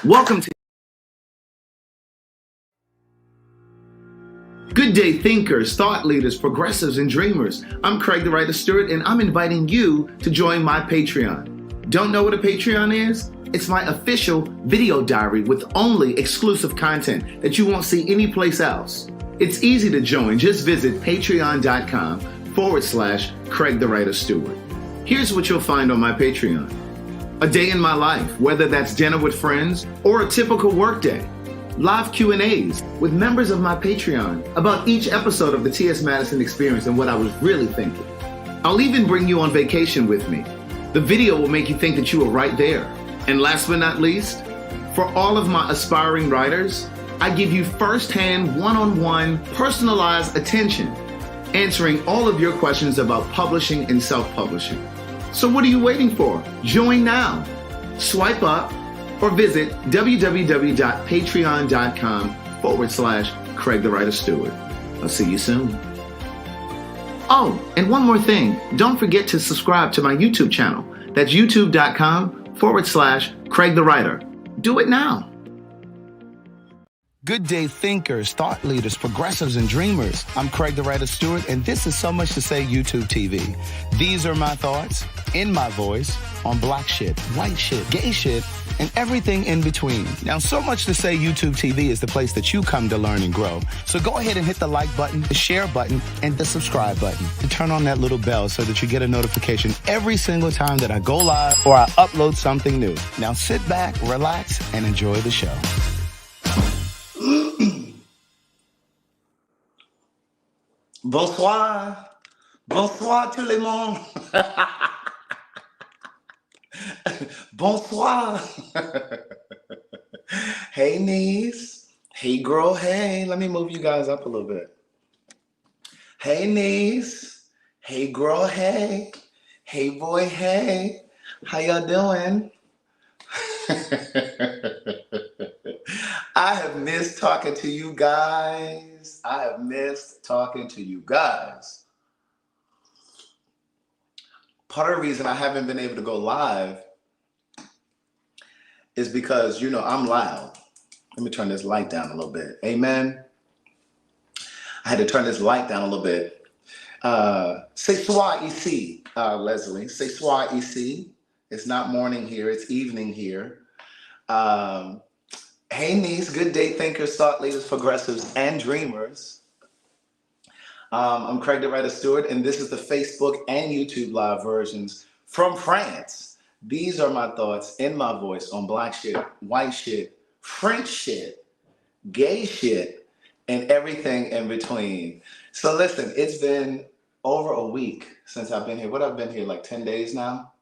Welcome to Good Day Thinkers, Thought Leaders, Progressives, and Dreamers. I'm Craig TheWriter Stewart, and I'm inviting you to join my Patreon. Don't know what a Patreon is? It's my official video diary with only exclusive content that you won't see anyplace else. It's easy to join. Just visit patreon.com/Craig TheWriter Stewart. Here's what you'll find on my Patreon. A day in my life, whether that's dinner with friends or a typical workday. Live Q&As with members of my Patreon about each episode of the T.S. Madison Experience and what I was really thinking. I'll even bring you on vacation with me. The video will make you think that you were right there. And last but not least, for all of my aspiring writers, I give you firsthand, one-on-one, personalized attention, answering all of your questions about publishing and self-publishing. So what are you waiting for? Join now. Swipe up or visit www.patreon.com/Craig TheWriter Stewart. I'll see you soon. Oh, and one more thing. Don't forget to subscribe to my YouTube channel. That's youtube.com/Craig TheWriter. Do it now. Good day thinkers, thought leaders, progressives, and dreamers. I'm Craig TheWriter Stewart, and this is So Much to Say YouTube TV. These are my thoughts, in my voice, on black shit, white shit, gay shit, and everything in between. Now, So Much to Say YouTube TV is the place that you come to learn and grow. So go ahead and hit the like button, the share button, and the subscribe button. And turn on that little bell so that you get a notification every single time that I go live or I upload something new. Now sit back, relax, and enjoy the show. Bonsoir. Bonsoir tout le monde. Bonsoir. Hey, niece. Hey, girl. Hey, let me move you guys up a little bit. Hey, niece. Hey, girl. Hey. Hey, boy. Hey. How y'all doing? I have missed talking to you guys. I have missed talking to you guys. Part of the reason I haven't been able to go live is because, you know, I'm loud. Let me turn this light down a little bit. Amen. I had to turn this light down a little bit. C'est soir ici, Leslie. C'est soir ici. It's not morning here. It's evening here. Hey, niece. Good day, thinkers, thought leaders, progressives, and dreamers. I'm Craig TheWriter Stewart, and this is the Facebook and YouTube live versions from France. These are my thoughts in my voice on black shit, white shit, French shit, gay shit, and everything in between. So listen, it's been over a week since I've been here. What, I've been here like 10 days now?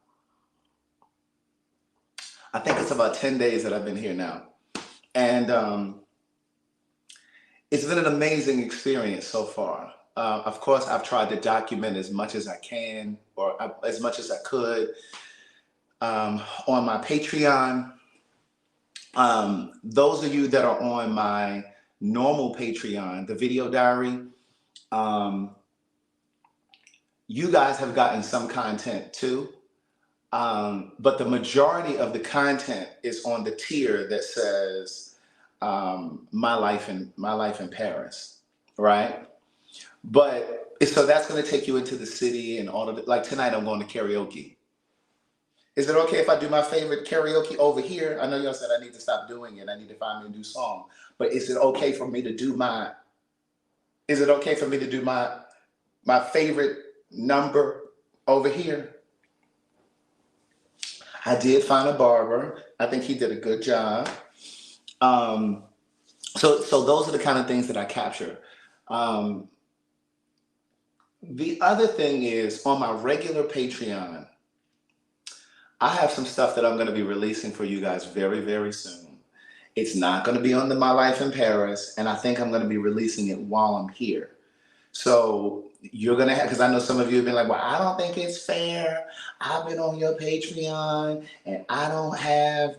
I think it's about 10 days that I've been here now. And it's been an amazing experience so far. Of course, I've tried to document as much as I can, or as much as I could, on my Patreon. Those of you that are on my normal Patreon, the video diary, you guys have gotten some content too. But the majority of the content is on the tier that says my life in Paris, right? But so that's going to take you into the city and all of it. Like tonight, I'm going to karaoke. Is it okay if I do my favorite karaoke over here? I know y'all said I need to stop doing it. I need to find me a new song. But is it okay for me to do my favorite number over here? I did find a barber. I think he did a good job. So those are the kind of things that I capture. The other thing is, on my regular Patreon, I have some stuff that I'm going to be releasing for you guys very, very soon. It's not going to be on My Life in Paris, and I think I'm going to be releasing it while I'm here. So you're going to have, because I know some of you have been like, well, I don't think it's fair. I've been on your Patreon, and I don't have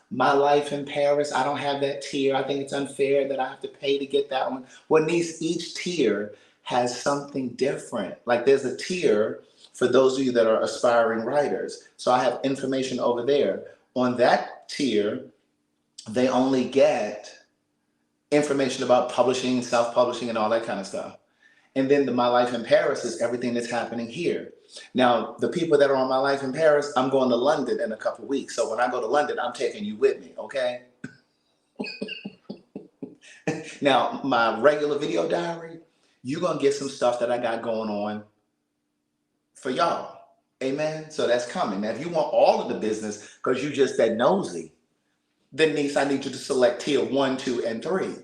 My Life in Paris. I don't have that tier. I think it's unfair that I have to pay to get that one. Well, niece, each tier has something different. Like there's a tier for those of you that are aspiring writers. So I have information over there. On that tier, they only get information about publishing, self-publishing, and all that kind of stuff. And then My Life in Paris is everything that's happening here. Now, the people that are on My Life in Paris, I'm going to London in a couple of weeks. So when I go to London, I'm taking you with me, okay? Now, my regular video diary, you're going to get some stuff that I got going on for y'all. Amen? So that's coming. Now, if you want all of the business because you just that nosy, then niece, I need you to select tier 1, 2, and 3.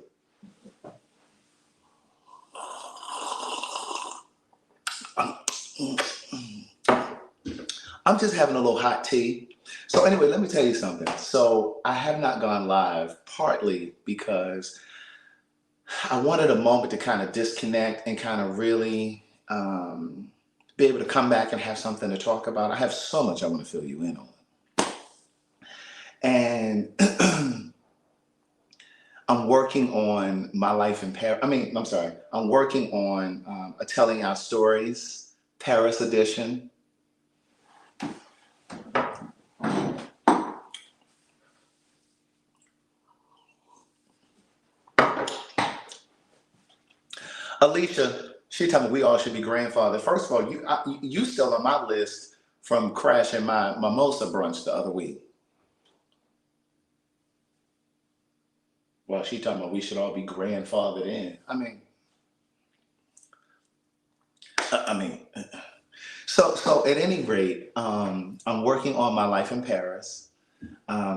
I'm just having a little hot tea. So anyway, let me tell you something. So I have not gone live partly because I wanted a moment to kind of disconnect and kind of really be able to come back and have something to talk about. I have so much I want to fill you in on. And I'm working on My Life in Paris. I'm working on a Telling Our Stories Paris edition. Alicia, she told me we all should be grandfathered. First of all, you still on my list from crashing my mimosa brunch the other week. Well, she talking about we should all be grandfathered in. So at any rate, I'm working on My Life in Paris,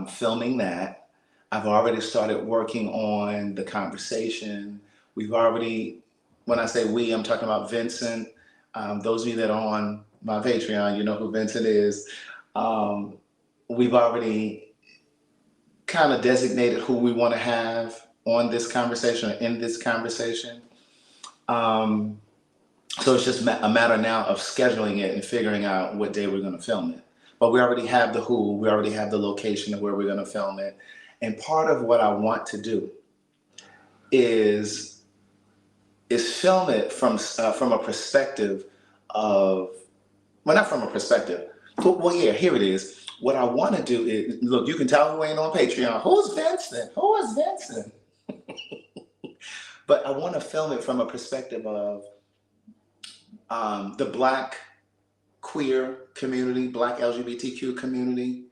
filming that. I've already started working on the conversation. We've already, when I say we, I'm talking about Vincent. Those of you that are on my Patreon, you know who Vincent is. We've already kind of designated who we want to have on this conversation or in this conversation. So it's just a matter now of scheduling it and figuring out what day we're going to film it. But we already have the who, we already have the location of where we're going to film it. And part of what I want to do is film it from a perspective of, well, not from a perspective. Well, yeah, here it is. What I want to do is, look, you can tell who ain't on Patreon. Who's Vincent? Who is Vincent? But I want to film it from a perspective of the Black queer community, Black LGBTQ community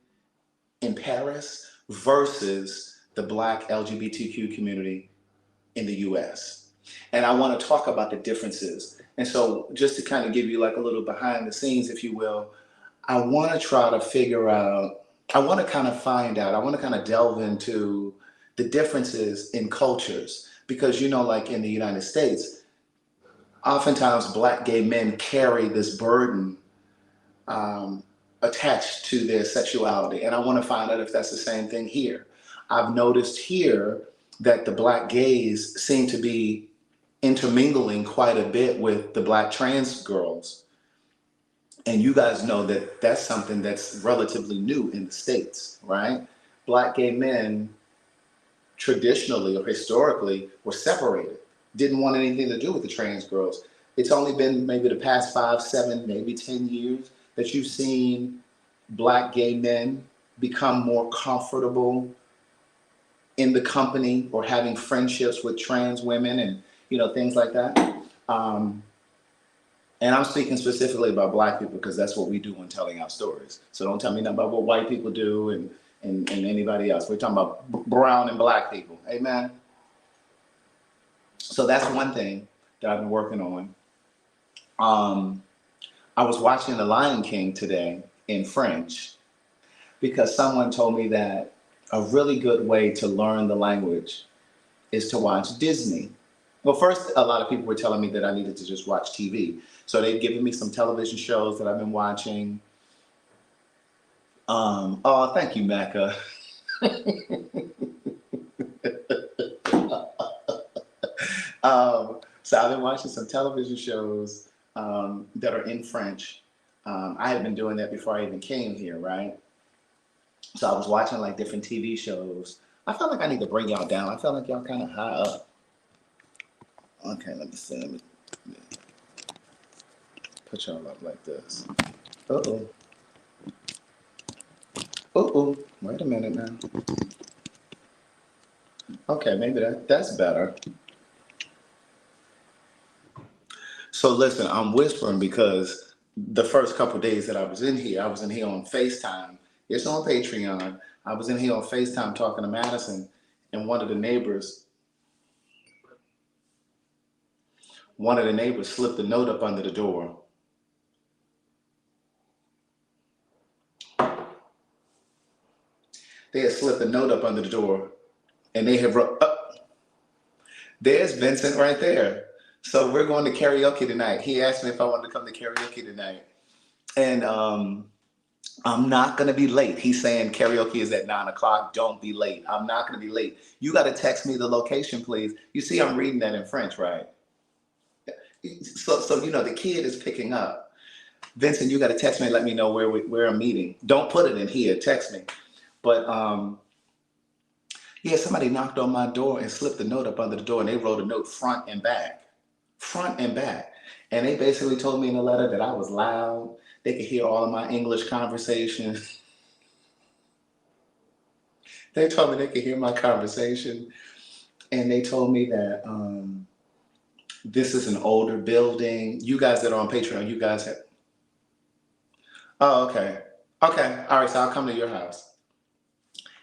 in Paris versus the Black LGBTQ community in the US. And I want to talk about the differences. And so just to kind of give you like a little behind the scenes, if you will, I want to try to figure out, I want to kind of find out, I want to kind of delve into the differences in cultures. Because, you know, like in the United States, oftentimes Black gay men carry this burden attached to their sexuality. And I want to find out if that's the same thing here. I've noticed here that the Black gays seem to be intermingling quite a bit with the Black trans girls. And you guys know that that's something that's relatively new in the States, right? Black gay men traditionally or historically were separated, didn't want anything to do with the trans girls. It's only been maybe the past 5, 7, maybe 10 years that you've seen Black gay men become more comfortable in the company or having friendships with trans women and, you know, things like that. And I'm speaking specifically about Black people because that's what we do when telling our stories. So don't tell me nothing about what white people do and anybody else. We're talking about brown and Black people. Amen. So that's one thing that I've been working on. I was watching The Lion King today in French because someone told me that a really good way to learn the language is to watch Disney. Well, first, a lot of people were telling me that I needed to just watch TV. So they've given me some television shows that I've been watching. Oh, thank you, Mecca. So I've been watching some television shows that are in French. I had been doing that before I even came here, right? So I was watching like different TV shows. I felt like I need to bring y'all down. I felt like y'all kind of high up. Okay, let me see. Let me put y'all up like this. Uh-oh. Uh-oh. Wait a minute now. Okay, maybe that's better. So listen, I'm whispering because the first couple days that I was in here on FaceTime. It's on Patreon. I was in here on FaceTime talking to Madison, and one of the neighbors slipped a note up under the door. They had slipped a note up under the door, and they had wrote, there's Vincent right there. So we're going to karaoke tonight. He asked me if I wanted to come to karaoke tonight. And I'm not going to be late. He's saying karaoke is at 9 o'clock. Don't be late. I'm not going to be late. You got to text me the location, please. You see, I'm reading that in French, right? So you know, the kid is picking up. Vincent, you got to text me and let me know where I'm meeting. Don't put it in here. Text me. But yeah, somebody knocked on my door and slipped a note up under the door, and they wrote a note front and back. And they basically told me in the letter that I was loud. They could hear all of my English conversation. They told me they could hear my conversation. And they told me that this is an older building. You guys that are on Patreon, you guys have. Oh, okay. Okay. All right. So I'll come to your house.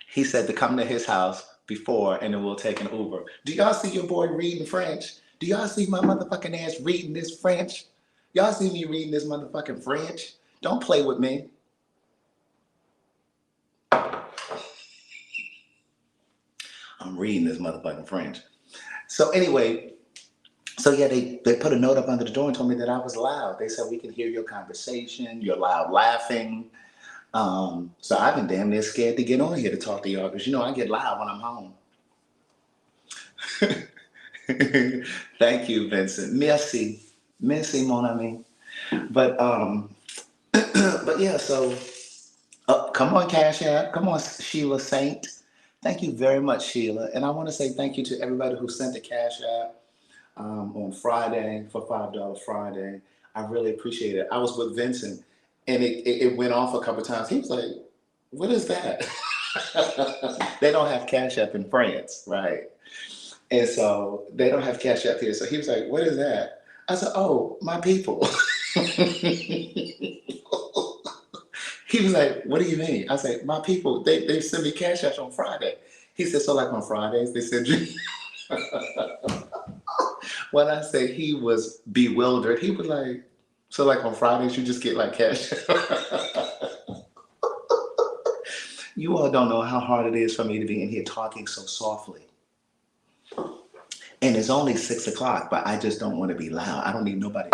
He said to come to his house before, and then we'll take an Uber. Do y'all see your boy reading French? Do y'all see my motherfucking ass reading this French? Y'all see me reading this motherfucking French? Don't play with me. I'm reading this motherfucking French. So anyway, so yeah, they put a note up under the door and told me that I was loud. They said we can hear your conversation. You're loud laughing. So I've been damn near scared to get on here to talk to y'all because you know I get loud when I'm home. Thank you, Vincent. Merci. Merci, mon ami. But but yeah, so come on, Cash App. Come on, Sheila Saint. Thank you very much, Sheila. And I want to say thank you to everybody who sent a Cash App on Friday for $5 Friday. I really appreciate it. I was with Vincent and it went off a couple of times. He was like, what is that? They don't have Cash App in France, right? And so they don't have Cash App here. So he was like, what is that? I said, oh, my people. He was like, what do you mean? I said, my people, they send me Cash App on Friday. He said, so like on Fridays, they send you. When I say he was bewildered, he was like, so like on Fridays, you just get like Cash App. You all don't know how hard it is for me to be in here talking so softly. And it's only 6 o'clock, but I just don't want to be loud. I don't need nobody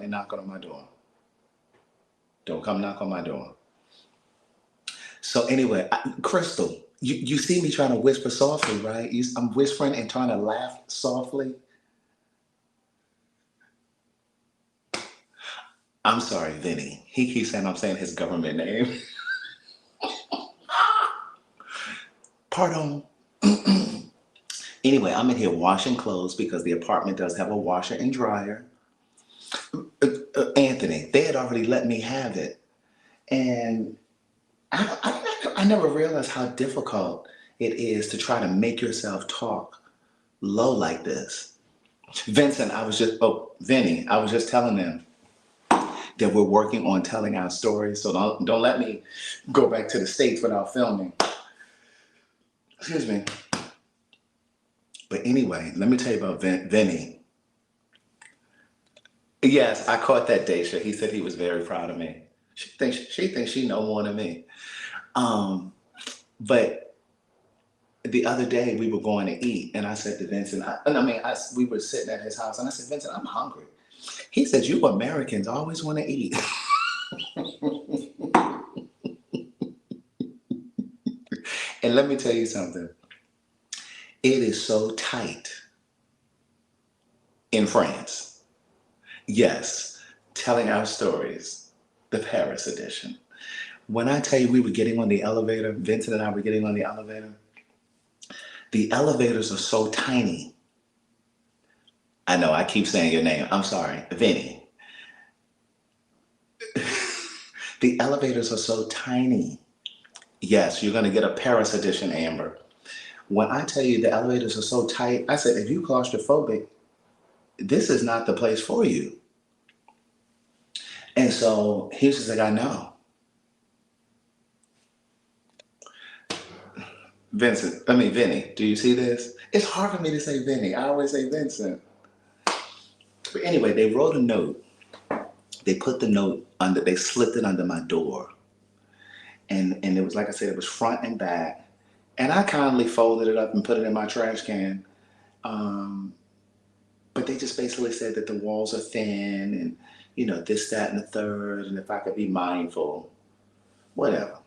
knocking on my door. Don't come knock on my door. So anyway, Crystal, you see me trying to whisper softly, right? I'm whispering and trying to laugh softly. I'm sorry, Vinnie. He keeps saying I'm saying his government name. Pardon. Anyway, I'm in here washing clothes because the apartment does have a washer and dryer. Anthony, they had already let me have it. And I never realized how difficult it is to try to make yourself talk low like this. Vinnie, I was just telling them that we're working on telling our stories. So don't let me go back to the States without filming. Excuse me. But anyway, let me tell you about Vinnie. Yes, I caught that, Daisha. He said he was very proud of me. She thinks she know more than me. But the other day we were going to eat, and I said to Vincent, we were sitting at his house, and I said, Vincent, I'm hungry. He said, you Americans always want to eat. And let me tell you something. It is so tight in France. Yes, telling our stories, the Paris edition. When I tell you we were getting on the elevator, Vincent and I were getting on the elevators are so tiny. I know, I keep saying your name. I'm sorry, Vinnie. The elevators are so tiny. Yes, you're going to get a Paris edition, Amber. When I tell you the elevators are so tight, I said, if you claustrophobic, this is not the place for you. And so he was just like, I know. Vinnie, do you see this? It's hard for me to say Vinnie. I always say Vincent. But anyway, they wrote a note. They put the note under, they slipped it under my door. And it was, like I said, it was front and back. And I kindly folded it up and put it in my trash can. Um, but they just basically said that the walls are thin and, this, that, and the third. And if I could be mindful, whatever.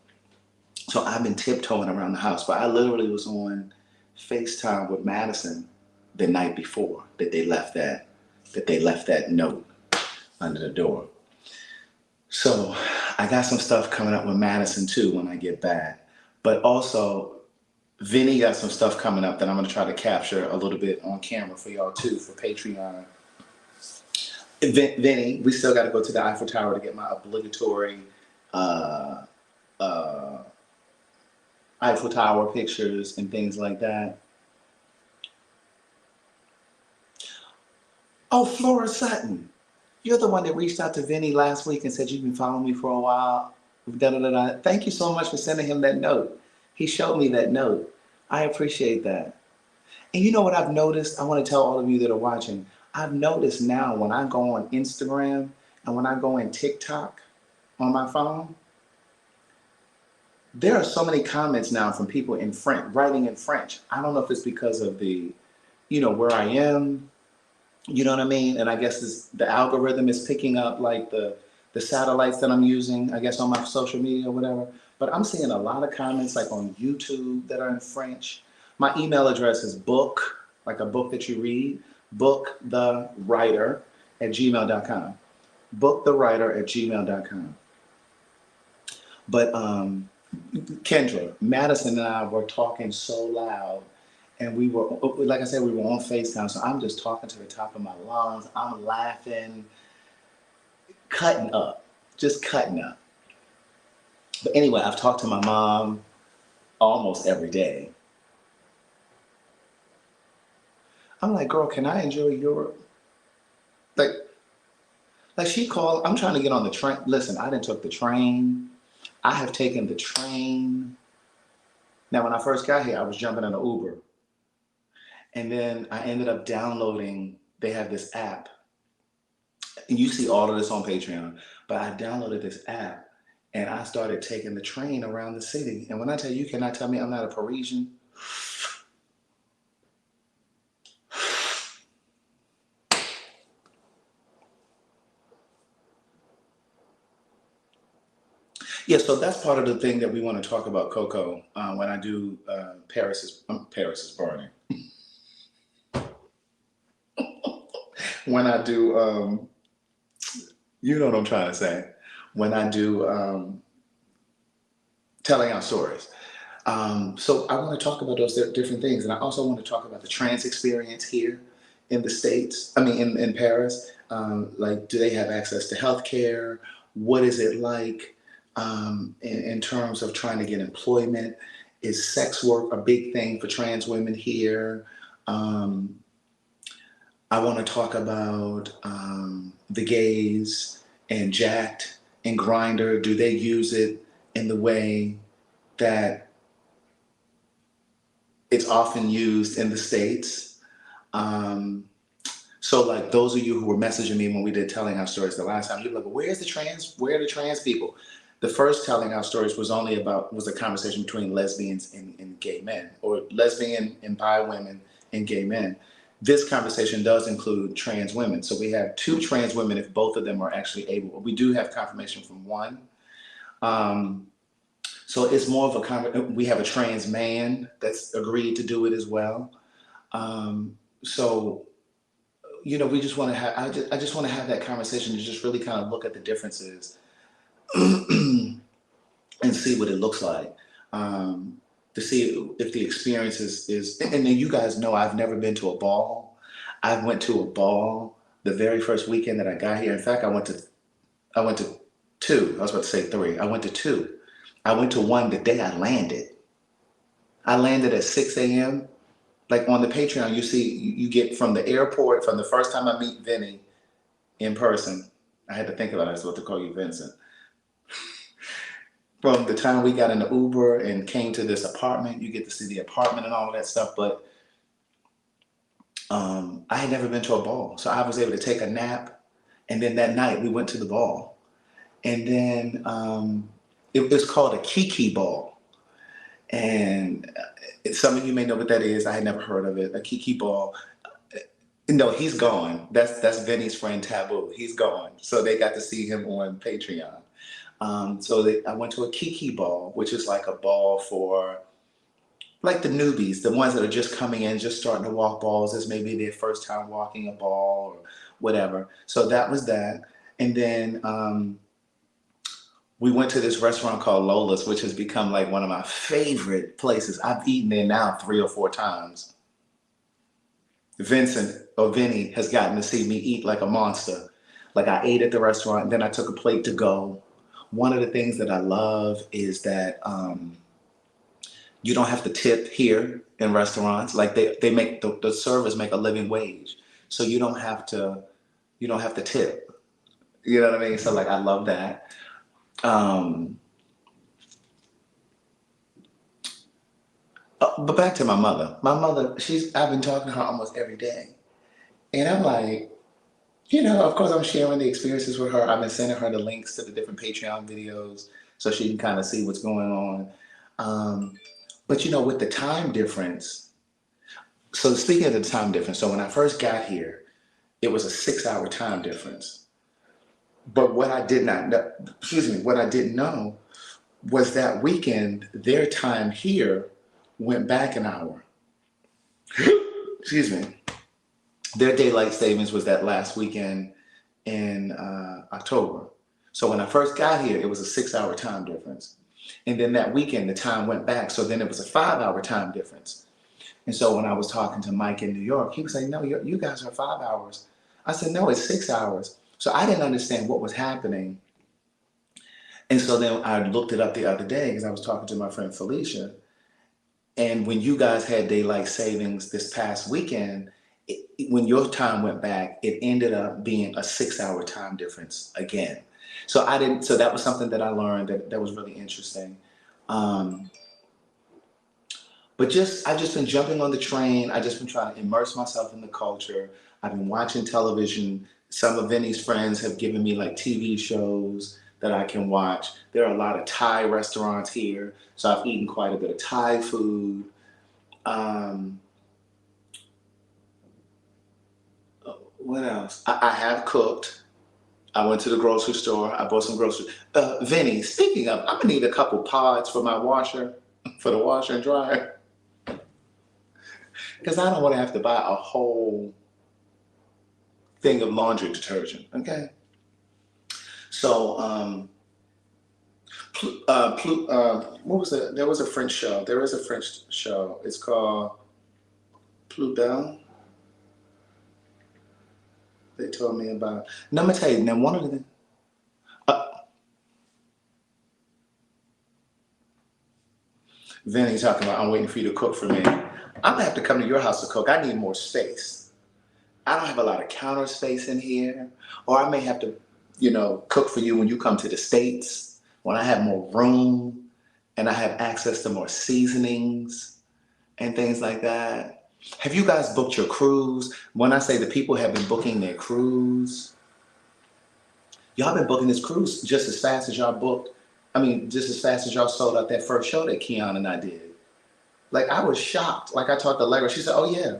So I've been tiptoeing around the house, but I literally was on FaceTime with Madison the night before that they left that note under the door. So I got some stuff coming up with Madison too when I get back. But also Vinnie got some stuff coming up that I'm gonna try to capture a little bit on camera for y'all too for Patreon. Vinnie, we still gotta go to the Eiffel Tower to get my obligatory uh, uh, Eiffel Tower pictures and things like that. Oh, Flora Sutton, you're the one that reached out to Vinnie last week and said you've been following me for a while. Da, da, da, da. Thank you so much for sending him that note. He showed me that note. I appreciate that. And you know what I've noticed? I want to tell all of you that are watching. I've noticed now when I go on Instagram and when I go in TikTok on my phone, there are so many comments now from people in French, writing in French. I don't know if it's because of the, where I am, you know what I mean? And I guess the algorithm is picking up like the satellites that I'm using, I guess on my social media or whatever. But I'm seeing a lot of comments like on YouTube that are in French. My email address is book, like a book that you read, BookTheWriter@gmail.com. BookTheWriter@gmail.com. But Kendra, Madison and I were talking so loud, and we were, like I said, we were on FaceTime, so I'm just talking to the top of my lungs. I'm laughing, cutting up, just cutting up. But anyway, I've talked to my mom almost every day. I'm like, girl, can I enjoy Europe? Like she called, I'm trying to get on the train. Listen, I done took the train. I have taken the train. Now, when I first got here, I was jumping in an Uber. And then I ended up downloading, they have this app. And you see all of this on Patreon. But I downloaded this app and I started taking the train around the city. And when I tell you, cannot tell me I'm not a Parisian? Yeah, so that's part of the thing that we want to talk about, Coco, when I do Paris is Burning. When I do, you know what I'm trying to say, when I do telling our stories. So I want to talk about those different things. And I also want to talk about the trans experience here in the States, in Paris. Like, do they have access to healthcare? What is it like in terms of trying to get employment? Is sex work a big thing for trans women here? I want to talk about the gays and Jacked and Grindr. Do they use it in the way that it's often used in the States? So like those of you who were messaging me when we did telling our stories the last time, you're like, where are the trans people? The first telling our stories was a conversation between lesbians and gay men, or lesbian and bi women and gay men. This conversation does include trans women. So we have 2 trans women if both of them are actually able. We do have confirmation from one. So it's more of we have a trans man that's agreed to do it as well. So, we just want to have, I just want to have that conversation to just really kind of look at the differences and see what it looks like. To see if the experience is, and then you guys know I've never been to a ball. I went to a ball the very first weekend that I got here. In fact, I went to 2. I was about to say 3. I went to 2. I went to one the day I landed. I landed at 6 a.m. Like on the Patreon, you see, you get from the airport, from the first time I meet Vinnie in person. I had to think about it. I was supposed to call you Vincent. From the time we got in the Uber and came to this apartment, you get to see the apartment and all of that stuff. But I had never been to a ball. So I was able to take a nap. And then that night we went to the ball. And then it was called a Kiki ball. And some of you may know what that is. I had never heard of it. A Kiki ball. No, he's gone. That's Vinny's friend Taboo. He's gone. So they got to see him on Patreon. I went to a Kiki ball, which is like a ball for like the newbies, the ones that are just coming in, just starting to walk balls. It's maybe their first time walking a ball or whatever. So that was that. And then we went to this restaurant called Lola's, which has become like one of my favorite places. I've eaten there now 3 or 4 times. Vincent or Vinny has gotten to see me eat like a monster. Like I ate at the restaurant, and then I took a plate to go. One of the things that I love is that you don't have to tip here in restaurants. Like they make the servers make a living wage, so you don't have to tip. You know what I mean? So like I love that. But back to my mother. My mother, I've been talking to her almost every day, and I'm like, of course I'm sharing the experiences with her. I've been sending her the links to the different Patreon videos so she can kind of see what's going on. But with the time difference, so speaking of the time difference, so when I first got here, it was a 6-hour time difference. But what I did not know, what I didn't know was that weekend, their time here went back an hour. Excuse me. Their daylight savings was that last weekend in October. So when I first got here, it was a 6-hour time difference. And then that weekend, the time went back. So then it was a 5-hour time difference. And so when I was talking to Mike in New York, he was like, no, you guys are 5 hours. I said, no, it's 6 hours. So I didn't understand what was happening. And so then I looked it up the other day because I was talking to my friend Felicia. And when you guys had daylight savings this past weekend, when your time went back, it ended up being a 6-hour time difference again. So that was something that I learned that was really interesting. But I've just been jumping on the train. I've just been trying to immerse myself in the culture. I've been watching television. Some of Vinny's friends have given me like TV shows that I can watch. There are a lot of Thai restaurants here, so I've eaten quite a bit of Thai food. What else? I have cooked. I went to the grocery store. I bought some groceries. Vinny, speaking of, I'm gonna need a couple pods for my washer, for the washer and dryer. Because I don't want to have to buy a whole thing of laundry detergent, okay? So, what was it? There was a French show. There is a French show. It's called Plus Belle. They told me about. Now, I'm going to tell you, now one of the things. Vinny talking about, I'm waiting for you to cook for me. I'm going to have to come to your house to cook. I need more space. I don't have a lot of counter space in here. Or I may have to, cook for you when you come to the States, when I have more room and I have access to more seasonings and things like that. Have you guys booked your cruise? When I say the people have been booking their cruise, y'all been booking this cruise just as fast as y'all booked. I mean, just as fast as y'all sold out that first show that Keon and I did. Like, I was shocked. Like, I talked to Allegra. She said, oh, yeah.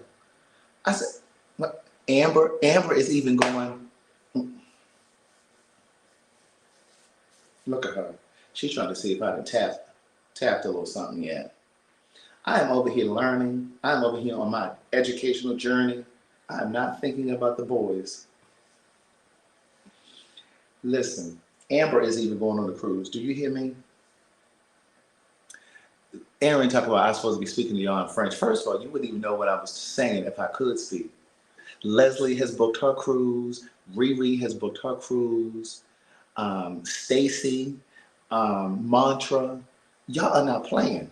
I said, what? Amber is even going, look at her. She's trying to see if I can tapped a little something yet. I am over here learning. I am over here on my educational journey. I am not thinking about the boys. Listen, Amber is even going on the cruise. Do you hear me? Aaron talked about I was supposed to be speaking to y'all in French. First of all, you wouldn't even know what I was saying if I could speak. Leslie has booked her cruise. Riri has booked her cruise. Stacy, Mantra. Y'all are not playing.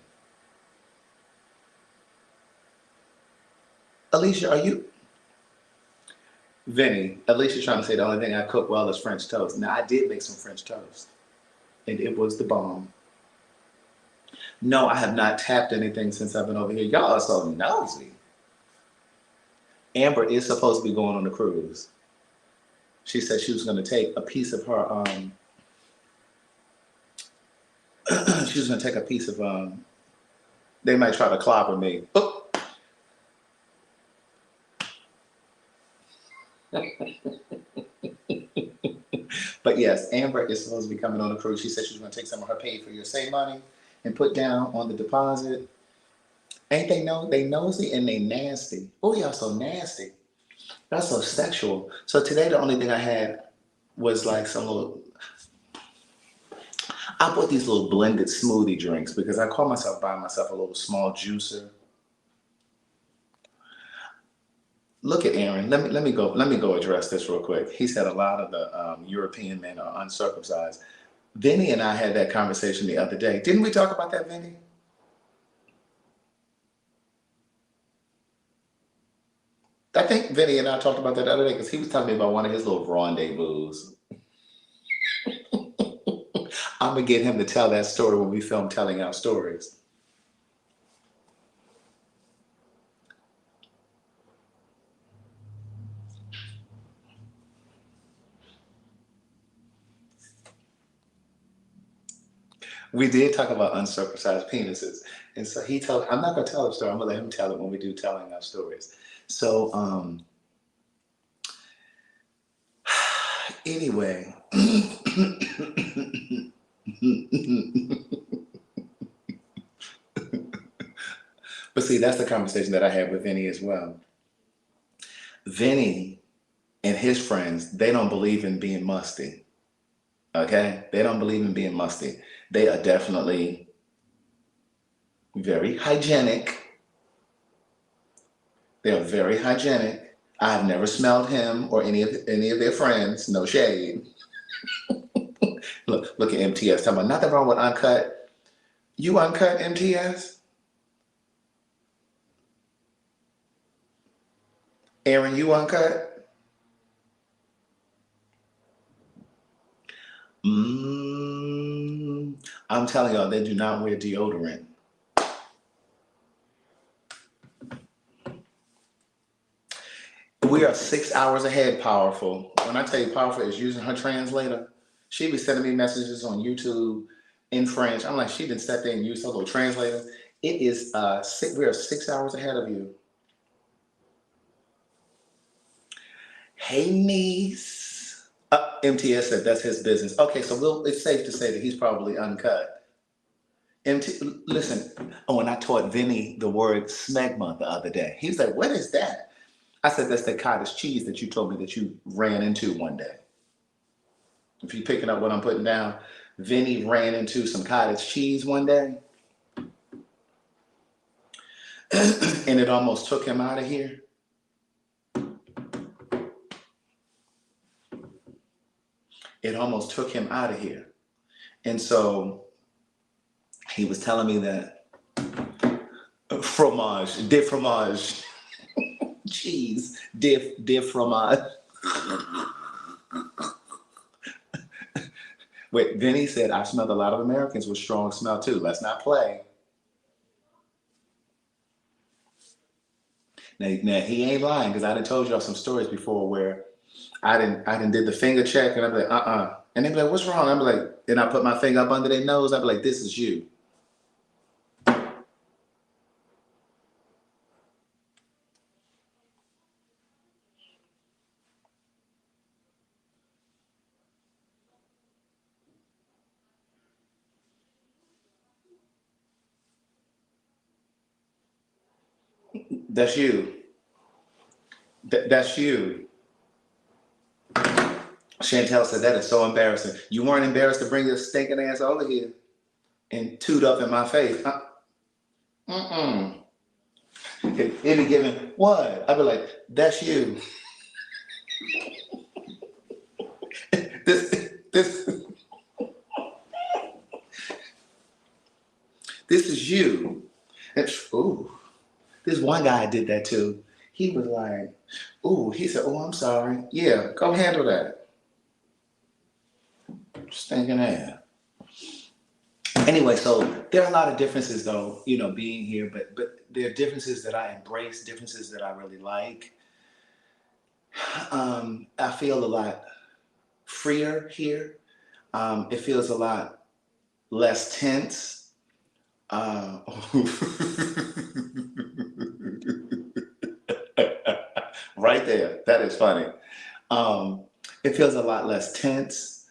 Alicia, are you Vinny? Alicia's trying to say the only thing I cook well is French toast. Now I did make some French toast, and it was the bomb. No, I have not tapped anything since I've been over here. Y'all are so nosy. Amber is supposed to be going on a cruise. She said she was going to take a piece of her. She was going to take a piece of. They might try to clobber me. Oh. But yes, Amber is supposed to be coming on a cruise. She said she was going to take some of her paid for your say money and put down on the deposit. Ain't they know they nosy and they nasty? Oh, y'all so nasty. That's so sexual. So today the only thing I had was like some little. I bought these little blended smoothie drinks because I call myself buying myself a little small juicer. Look at Aaron. Let me go address this real quick. He said a lot of the European men are uncircumcised. Vinnie and I had that conversation the other day. Didn't we talk about that, Vinnie? I think Vinnie and I talked about that the other day because he was telling me about one of his little rendezvous. I'm gonna get him to tell that story when we film Telling Our Stories. We did talk about uncircumcised penises. And so he told, I'm not gonna tell the story, I'm gonna let him tell it when we do Telling Our Stories. So anyway. But see, that's the conversation that I had with Vinnie as well. Vinnie and his friends, they don't believe in being musty. Okay? They don't believe in being musty. They are definitely very hygienic. They are very hygienic. I've never smelled him or any of their friends. No shade. Look at MTS talking about nothing wrong with uncut. You uncut, MTS? Aaron, you uncut? I'm telling y'all, they do not wear deodorant. We are 6 hours ahead, Powerful. When I tell you Powerful is using her translator, she be sending me messages on YouTube in French. I'm like, she didn't sit there and use her little translator. It is we are 6 hours ahead of you. Hey, niece. MTS said that's his business. Okay, so it's safe to say that he's probably uncut. Listen, when I taught Vinnie the word smegma the other day, he was like, what is that? I said, that's the cottage cheese that you told me that you ran into one day. If you're picking up what I'm putting down, Vinnie ran into some cottage cheese one day. And it almost took him out of here. It almost took him out of here. And so he was telling me that fromage, de fromage, cheese, de fromage. Wait, Vinnie said, I smelled a lot of Americans with strong smell too. Let's not play. Now he ain't lying because I done told y'all some stories before where I didn't did the finger check and I'd be like, And they'd be like, what's wrong? I'd be like, then I put my finger up under their nose. I'd be like, this is you. That's you. That's you. Chantel said, that is so embarrassing. You weren't embarrassed to bring your stinking ass over here and toot up in my face. It'd be giving, what? I'd be like, that's you. This is you. Ooh. This one guy I did that to. He was like, ooh, he said, oh, I'm sorry. Yeah, go handle that. Stinking ass. Anyway, so there are a lot of differences though, being here, but there are differences that I embrace, differences that I really like. I feel a lot freer here. It feels a lot less tense. Uh, right there. That is funny. Um, it feels a lot less tense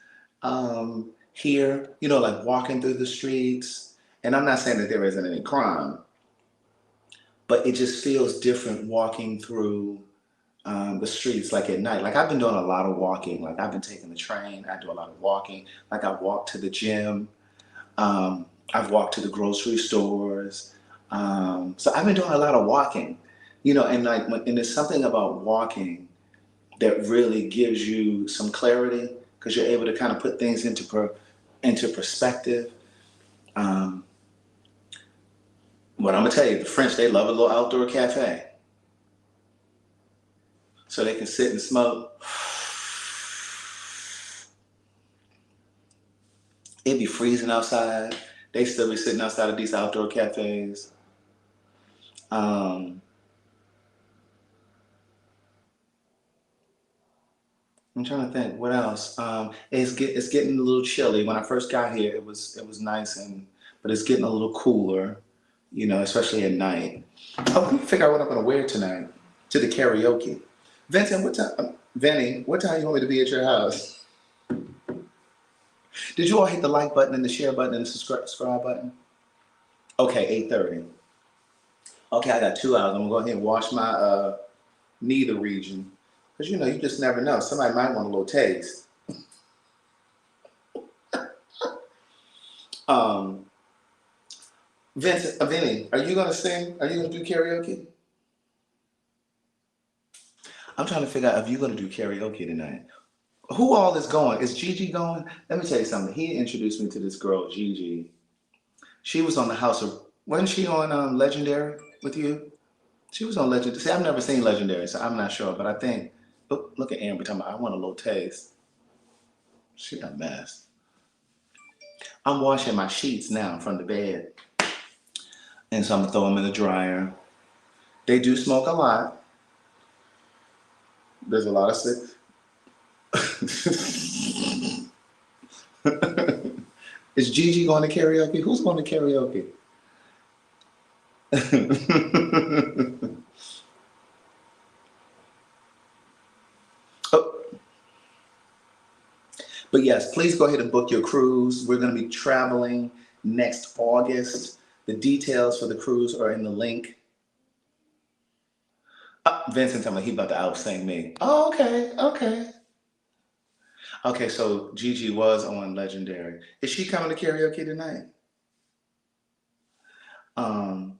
here, like walking through the streets. And I'm not saying that there isn't any crime, but it just feels different walking through the streets, like at night. Like I've been doing a lot of walking. Like I've been taking the train. I do a lot of walking. Like I walk to the gym. I've walked to the grocery stores. So I've been doing a lot of walking, and and there's something about walking that really gives you some clarity because you're able to kind of put things into perspective. Um, what I'm gonna tell you, the French, they love a little outdoor cafe, so they can sit and smoke. It'd be freezing outside. They still be sitting outside of these outdoor cafes. Um, I'm trying to think what else. It's getting a little chilly. When I first got here, it was nice but it's getting a little cooler, especially at night. Oh, let me figure out what I'm gonna wear tonight to the karaoke. Vinnie, what time you want me to be at your house? Did you all hit the like button and the share button and the subscribe button? Okay, 8:30. Okay, I got 2 hours. I'm gonna go ahead and wash my neither region. Because you just never know. Somebody might want a little taste. Um, Vinny, are you gonna sing? Are you gonna do karaoke? I'm trying to figure out if you're gonna do karaoke tonight. Who all is going? Is Gigi going? Let me tell you something. He introduced me to this girl, Gigi. She was on the House of. Wasn't she on Legendary with you? She was on Legendary. See, I've never seen Legendary, so I'm not sure. But I think. Look at Amber talking about, I want a little taste. She a mess. I'm washing my sheets now from the bed. And so I'm gonna throw them in the dryer. They do smoke a lot. There's a lot of sick. Is Gigi going to karaoke? Who's going to karaoke? Oh, but yes, please go ahead and book your cruise. We're going to be traveling next August. The details for the cruise are in the link. Vincent told me he about to out sing me. Oh, okay, okay. Okay, so Gigi was on Legendary. Is she coming to karaoke tonight? Um,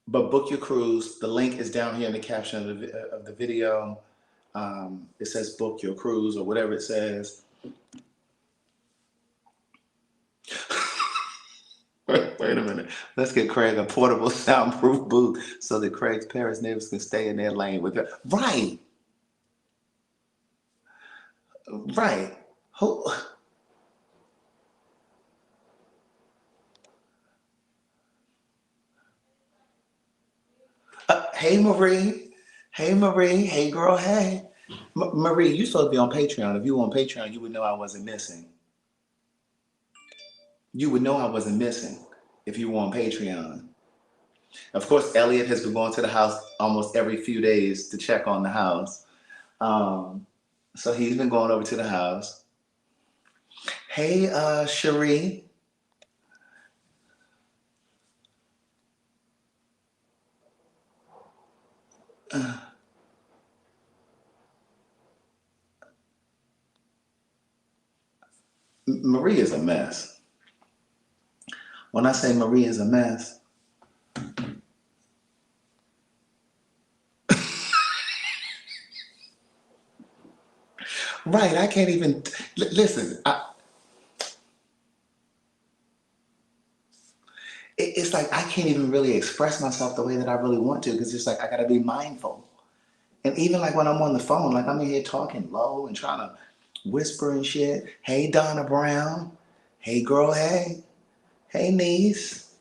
but book your cruise. The link is down here in the caption of the video. It says book your cruise or whatever it says. Wait a minute. Let's get Craig a portable soundproof booth so that Craig's parents' neighbors can stay in their lane with her. Right. Right. Who? Hey, Marie. Hey, Marie. Hey, girl. Hey. Marie, you supposed to be on Patreon. If you were on Patreon, you would know I wasn't missing. You would know I wasn't missing if you were on Patreon. Of course, Elliot has been going to the house almost every few days to check on the house. So he's been going over to the house. Hey, Cherie. Marie is a mess. When I say Marie is a mess, right? I can't even listen. It's like I can't even really express myself the way that I really want to because it's like I got to be mindful. And even like when I'm on the phone, like I'm in here talking low and trying to whisper and shit. Hey, Donna Brown. Hey, girl. Hey. Hey, niece.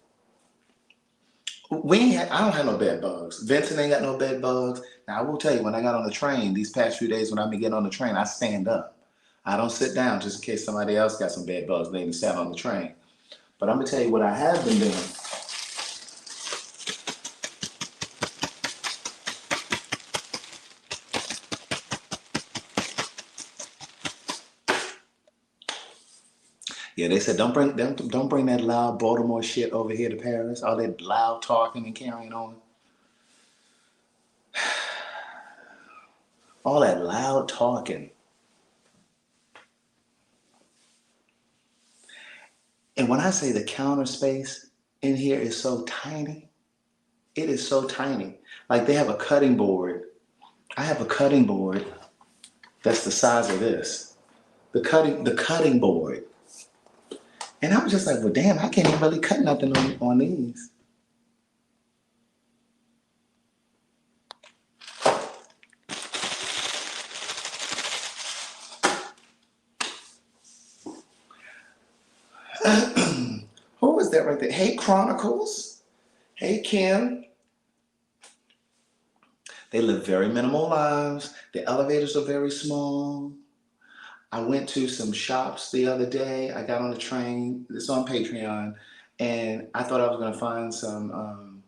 I don't have no bed bugs. Vincent ain't got no bed bugs. Now I will tell you, when I got on the train these past few days, when I've been getting on the train, I stand up. I don't sit down just in case somebody else got some bed bugs. They even sat on the train. But I'm gonna tell you what I have been doing. Yeah, they said don't bring that loud Baltimore shit over here to Paris. All that loud talking and carrying on. All that loud talking. And when I say the counter space in here is so tiny, it is so tiny. Like they have a cutting board. I have a cutting board that's the size of this. The cutting board. And I was just like, well, damn, I can't even really cut nothing on these. Who was that right there? Hey, Chronicles. Hey, Kim. They live very minimal lives. The elevators are very small. I went to some shops the other day. I got on the train. It's on Patreon. And I thought I was going to find some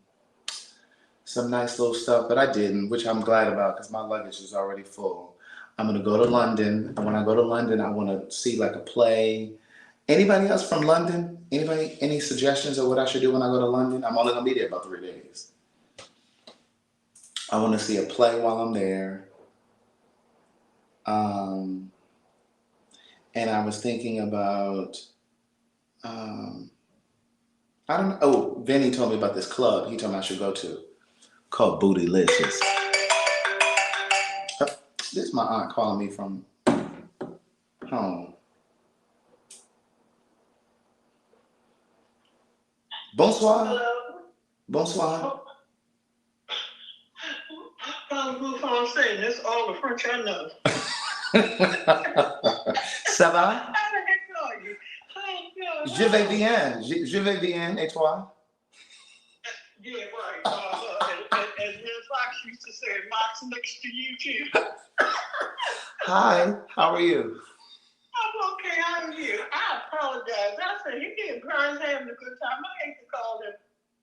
nice little stuff, but I didn't, which I'm glad about because my luggage is already full. I'm going to go to London. And when I go to London, I want to see like a play. Anybody else from London? Anybody, any suggestions of what I should do when I go to London? I'm only going to be there about 3 days. I want to see a play while I'm there. And I was thinking about, I don't know. Oh, Vinnie told me about this club he told me I should go to called Bootylicious. This is my aunt calling me from home. Bonsoir. Hello. Bonsoir. Parlez-vous français? That's all the French I know. Ça va? How the heck are you? Je vais bien. Je vais bien. Et toi? Yeah, right. As Miss Fox used to say, Mox next to you too. Hi. How are you? I'm okay. How are you? I apologize. I said he did. Brian's having a good time. I hate to call him,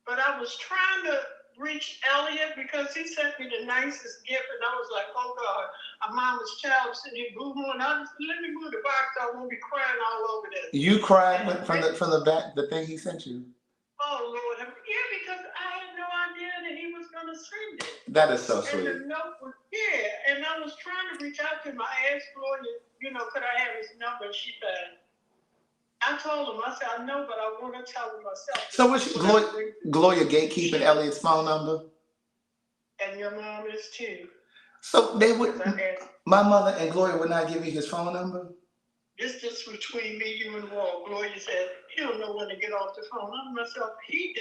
but I was trying to reach Elliot because he sent me the nicest gift, and I was like, oh God, a mama's child sitting here boo-hooing. I just let me move the box. I won't be crying all over this. You cried from the back, the thing he sent you. Oh Lord, yeah, because I had no idea that he was gonna send it. That is so sweet. And the note was and I was trying to reach out to him. I asked Gloria, could I have his number? And she said, I told him, I said, I know, but I want to tell him myself. So what's Gloria gatekeeping Elliot's phone number? And your mom is too. So they would. My mother and Gloria would not give you his phone number. This just between me, you, and Walt. Gloria said he don't know when to get off the phone. I myself, he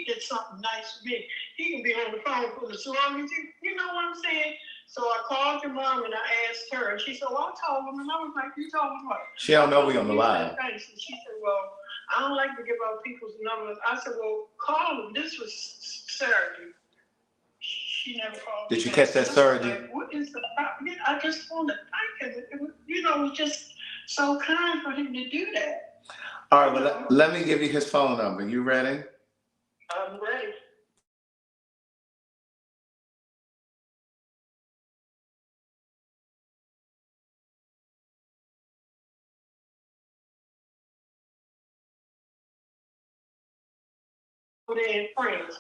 did something nice for me. He can be on the phone for as long as you know what I'm saying. So I called your mom and I asked her, and she said, well, I told him, and I was like, you told him what? She don't know we on the live. And she said, well, I don't like to give out people's numbers. I said, well, call them. This was Saturday. She never called me. Did you catch that Saturday? Like, what is the problem? I just want to thank him. It was just so kind for him to do that. All right, well, let me give you his phone number. You ready? I'm ready. In France,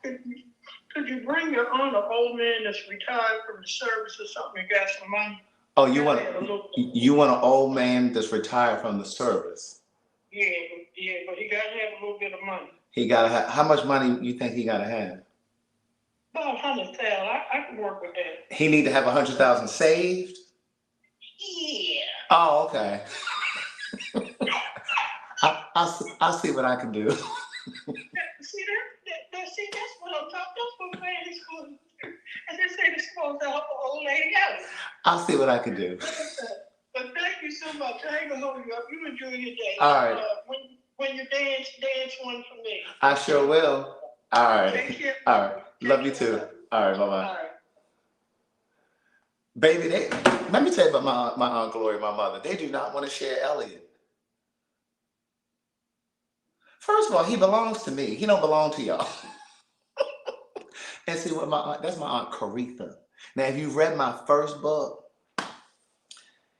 could you bring your own old man that's retired from the service or something and got some money? Oh, you want an old man that's retired from the service? Yeah, but he got to have a little bit of money. He got to have. How much money you think he got to have? About 100,000. I can work with that. He need to have 100,000 saved. Yeah. Oh, okay. I'll see what I can do. See that's what I'm talking. That's what man is going to do. And they say the supposed to help an old lady out. I'll see what I can do. But thank you so much. I ain't gonna hold you up. You enjoy your day. All right. When you dance one for me. I sure will. All right. Take care. All right. Love you too. All right. Bye bye. All right. Baby, let me tell you about my Aunt Gloria, my mother. They do not want to share Elliot. First of all, he belongs to me. He don't belong to y'all. And see what that's my Aunt Caritha. Now, if you've read my first book,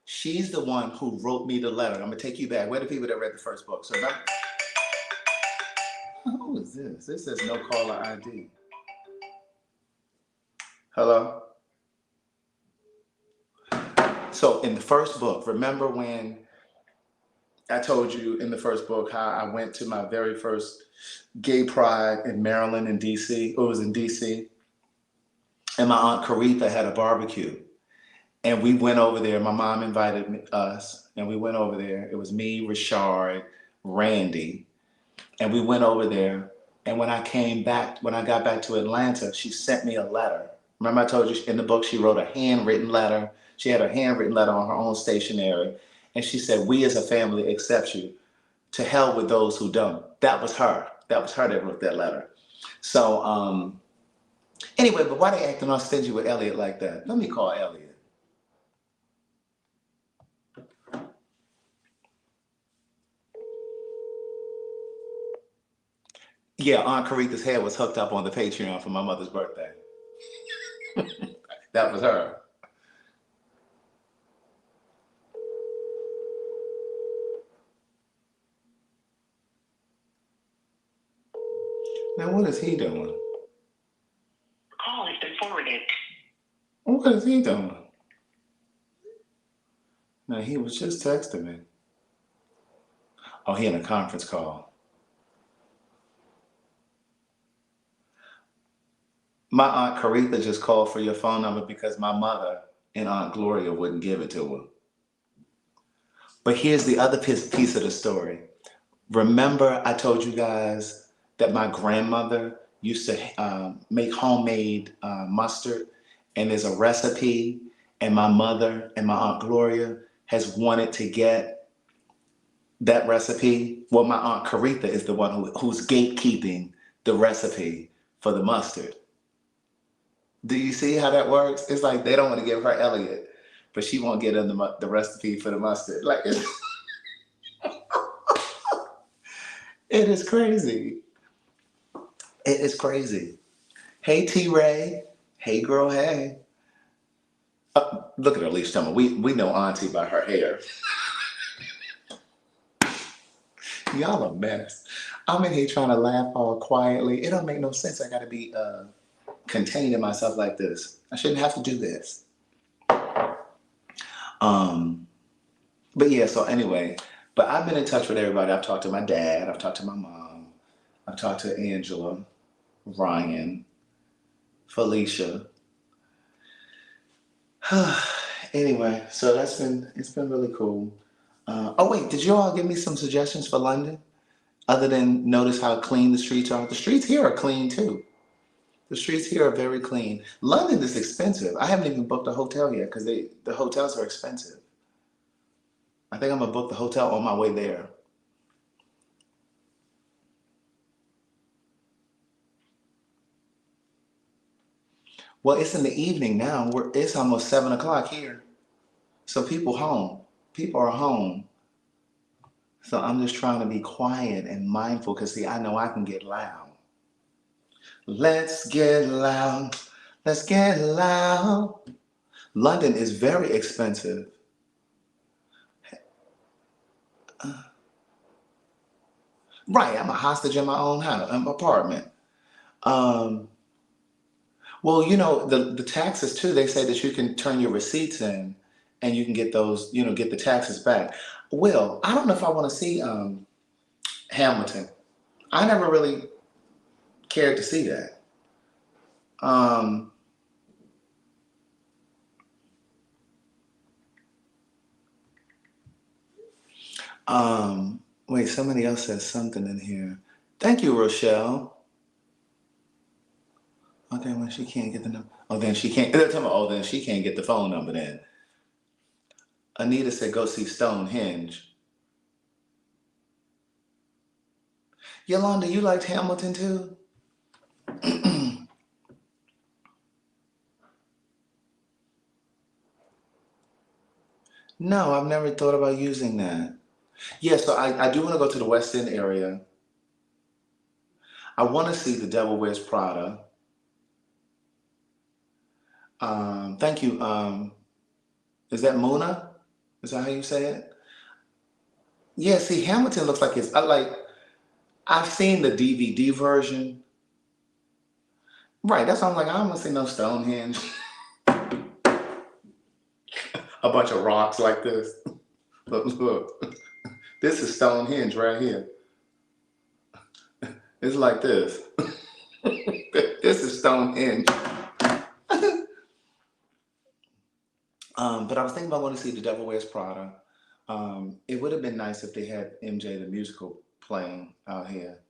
she's the one who wrote me the letter. I'm gonna take you back. Where are the people that read the first book? So now, who is this? This says no caller ID. Hello? So in the first book, remember when I told you in the first book how I went to my very first gay pride in Maryland and DC? It was in DC. And my Aunt Caritha had a barbecue. And we went over there. My mom invited us, and we went over there. It was me, Richard, Randy. And we went over there. And when I got back to Atlanta, she sent me a letter. Remember I told you in the book she wrote a handwritten letter. She had a handwritten letter on her own stationery. And she said, "We as a family accept you. To hell with those who don't." That was her. That was her that wrote that letter. So anyway, but why they acting all stingy with Elliot like that? Let me call Elliot. Yeah, Aunt Caritha's hair was hooked up on the Patreon for my mother's birthday. That was her. Now, what is he doing? Call has been forwarded. What is he doing? Now, he was just texting me. Oh, he in a conference call. My Aunt Caritha just called for your phone number because my mother and Aunt Gloria wouldn't give it to her. But here's the other piece of the story. Remember I told you guys that my grandmother used to make homemade mustard, and there's a recipe, and my mother and my Aunt Gloria has wanted to get that recipe. Well, my Aunt Caritha is the one who's gatekeeping the recipe for the mustard. Do you see how that works? It's like they don't want to give her Elliot, but she won't get in the recipe for the mustard. Like, it is crazy. It is crazy. Hey, T-Ray. Hey, girl, hey. Look at her, Alicia. Tell me, we know Auntie by her hair. Y'all a mess. I'm in here trying to laugh all quietly. It don't make no sense. I got to be containing myself like this. I shouldn't have to do this. But yeah, so anyway, but I've been in touch with everybody. I've talked to my dad. I've talked to my mom. I've talked to Angela, Ryan, Felicia. Anyway, so it's been really cool. Oh wait, did you all give me some suggestions for London? Other than notice how clean the streets are. The streets here are clean too. The streets here are very clean. London is expensive. I haven't even booked a hotel yet because the hotels are expensive. I think I'm gonna book the hotel on my way there. Well, it's in the evening now. It's almost 7 o'clock here. So people home. People are home. So I'm just trying to be quiet and mindful because see, I know I can get loud. Let's get loud. Let's get loud. London is very expensive. Right, I'm a hostage in my own house, apartment. Well, you know, the taxes too, they say that you can turn your receipts in and you can get those, get the taxes back. Well, I don't know if I want to see Hamilton. I never really cared to see that. Wait, somebody else says something in here. Thank you, Rochelle. Oh, then when she can't get the number. Oh, then she can't. They're talking about, oh, then she can't get the phone number then. Anita said, go see Stonehenge. Yolanda, you liked Hamilton too? No, I've never thought about using that. Yeah, so I do want to go to the West End area. I want to see The Devil Wears Prada. Thank you. Is that Mona? Is that how you say it? Yeah, see, Hamilton looks like it's I've seen the DVD version. Right, that's why I'm like, I don't want to see no Stonehenge. A bunch of rocks like this. Look. This is Stonehenge right here. It's like this. This is Stonehenge. But I was thinking about wanting to see The Devil Wears Prada. It would have been nice if they had MJ the musical playing out here.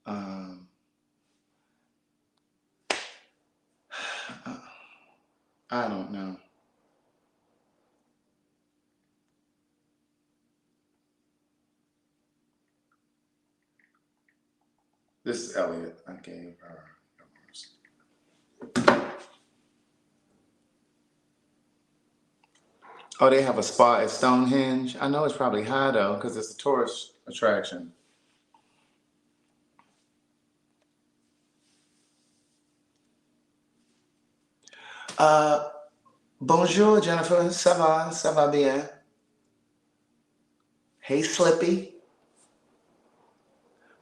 I don't know. This is Elliot. I gave her numbers. Oh, they have a spa at Stonehenge. I know it's probably high though, because it's a tourist attraction. Bonjour, Jennifer. Ça va bien? Hey, Slippy.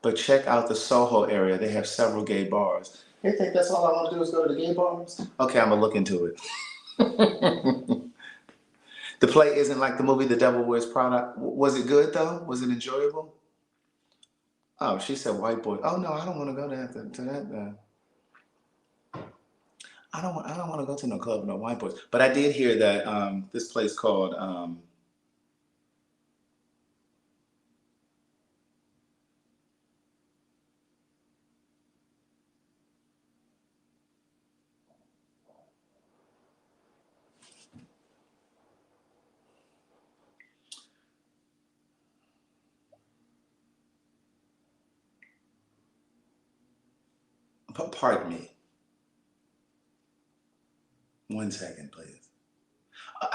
But check out the Soho area. They have several gay bars. You think that's all I want to do is go to the gay bars? Okay, I'm gonna look into it. The play isn't like the movie The Devil Wears Prada. Was it good though? Was it enjoyable? Oh, she said white boy. Oh no, I don't want to go to that. I don't want to go to no club with no white boys. But I did hear that this place called pardon me. 1 second, please.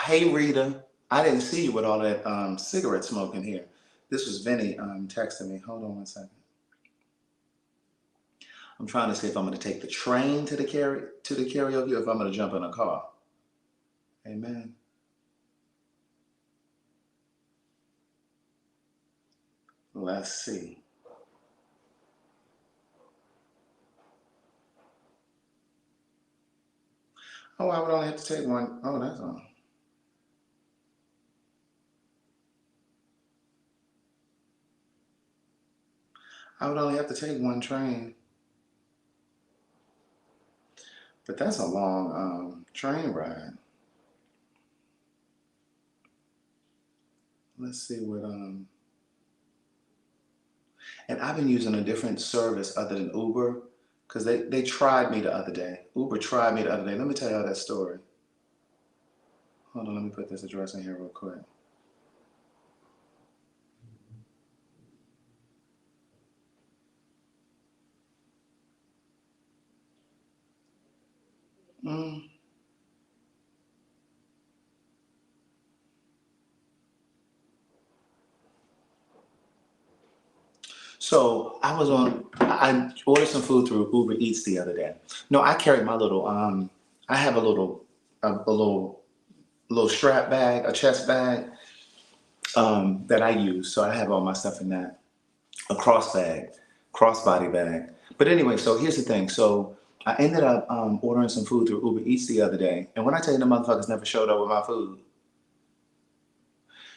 Hey, Rita. I didn't see you with all that cigarette smoke in here. This was Vinnie texting me. Hold on 1 second. I'm trying to see if I'm going to take the train to the karaoke or if I'm going to jump in a car. Amen. Let's see. Oh, I would only have to take one. Oh, that's all. I would only have to take one train. But that's a long train ride. Let's see what and I've been using a different service other than Uber because they tried me the other day. Uber tried me the other day. Let me tell y'all that story. Hold on, let me put this address in here real quick. So I ordered some food through Uber Eats the other day. No, I carried my little I have a little strap bag, a chest bag that I use. So I have all my stuff in that. A crossbody bag. But anyway, so here's the thing. So I ended up ordering some food through Uber Eats the other day. And when I tell you the motherfuckers never showed up with my food.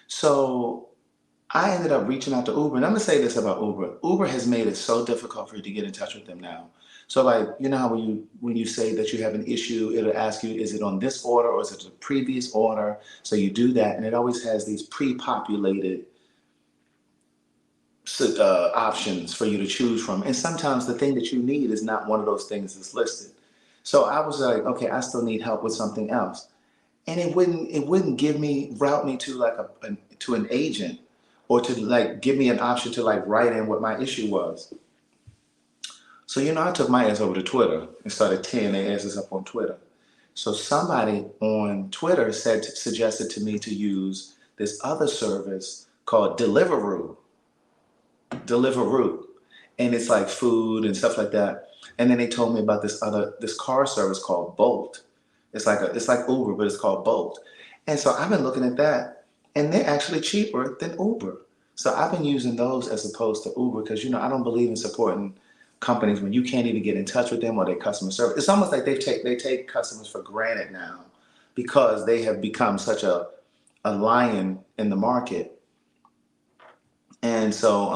So I ended up reaching out to Uber. And I'm going to say this about Uber. Uber has made it so difficult for you to get in touch with them now. So like, you know how when you say that you have an issue, it'll ask you, is it on this order or is it a previous order? So you do that. And it always has these pre-populated options for you to choose from. And sometimes the thing that you need is not one of those things that's listed. So I was like, okay, I still need help with something else. And it wouldn't route me to like to an agent, or to like give me an option to like write in what my issue was. So I took my ass over to Twitter and started tearing their asses up on Twitter. So somebody on Twitter suggested to me to use this other service called Deliveroo, and it's like food and stuff like that. And then they told me about this car service called Bolt. It's like Uber, but it's called Bolt. And so I've been looking at that, and they're actually cheaper than Uber. So I've been using those as opposed to Uber, because I don't believe in supporting companies when you can't even get in touch with them or their customer service. It's almost like they take customers for granted now, because they have become such a lion in the market. And so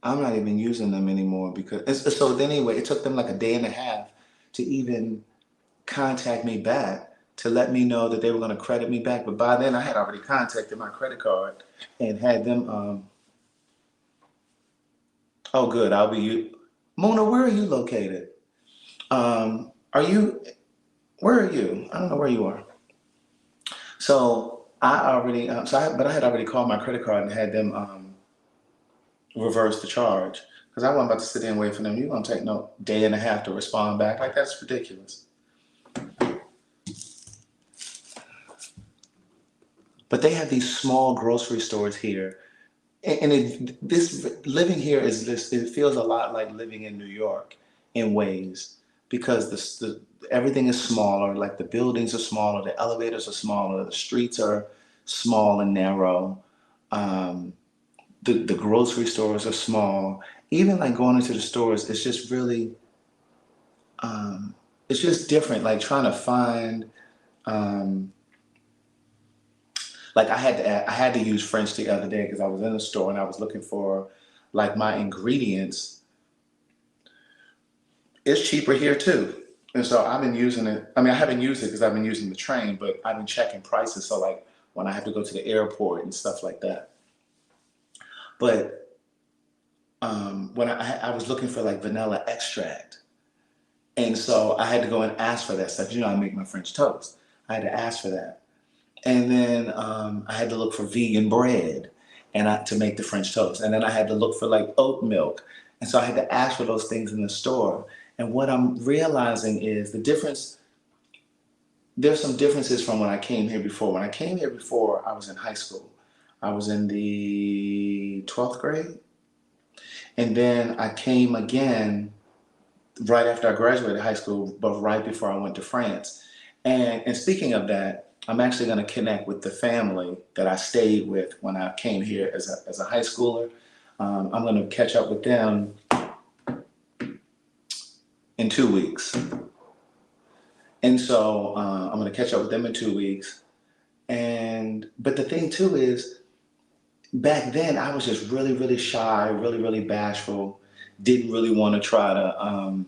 I'm not even using them anymore, because so anyway, it took them like a day and a half to even contact me back to let me know that they were going to credit me back. But by then I had already contacted my credit card and had them, oh good, I'll be you. Mona, where are you located? Where are you? I don't know where you are. So but I had already called my credit card and had them reverse the charge, because I wasn't about to sit there and wait for them. You're going to take no day and a half to respond back. Like, that's ridiculous. But they have these small grocery stores here. And this living here it feels a lot like living in New York in ways, because everything is smaller. Like, the buildings are smaller, the elevators are smaller, the streets are small and narrow. The grocery stores are small. Even like going into the stores, it's just really, it's just different. Like, trying to find, like, I had to use French the other day, because I was in the store and I was looking for like my ingredients. It's cheaper here too. And so I've been using it. I mean, I haven't used it because I've been using the train, but I've been checking prices. So like when I have to go to the airport and stuff like that. But when I was looking for like vanilla extract, and so I had to go and ask for that stuff. I make my French toast. I had to ask for that. And then I had to look for vegan bread to make the French toast. And then I had to look for like oat milk. And so I had to ask for those things in the store. And what I'm realizing is the difference. There's some differences from when I came here before. When I came here before, I was in high school. I was in the 12th grade. And then I came again right after I graduated high school, but right before I went to France. And speaking of that, I'm actually going to connect with the family that I stayed with when I came here as a high schooler. I'm going to catch up with them in 2 weeks. And so I'm going to catch up with them in 2 weeks. But the thing too is, back then I was just really, really shy, really, really bashful. Didn't really want to try to,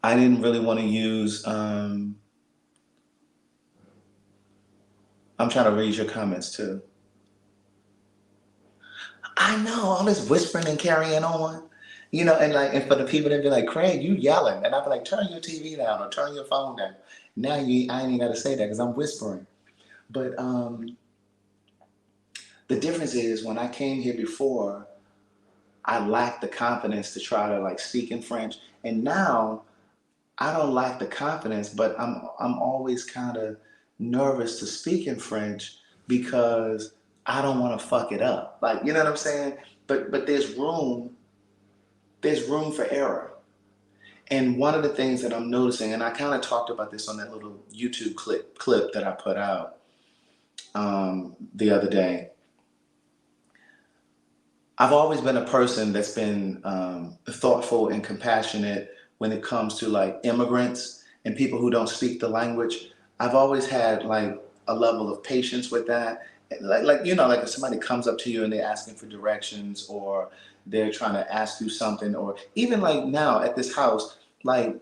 I didn't really want to use, I'm trying to read your comments too. I know, all this whispering and carrying on, and for the people that be like, Craig, you yelling. And I'd be like, turn your TV down or turn your phone down. Now I ain't even got to say that because I'm whispering. But the difference is, when I came here before, I lacked the confidence to try to like speak in French. And now I don't lack the confidence, but I'm always kind of nervous to speak in French, because I don't want to fuck it up. Like, you know what I'm saying? But there's room for error. And one of the things that I'm noticing, and I kind of talked about this on that little YouTube clip that I put out the other day. I've always been a person that's been thoughtful and compassionate when it comes to like immigrants and people who don't speak the language. I've always had like a level of patience with that. Like if somebody comes up to you and they're asking for directions, or they're trying to ask you something, or even like now at this house, like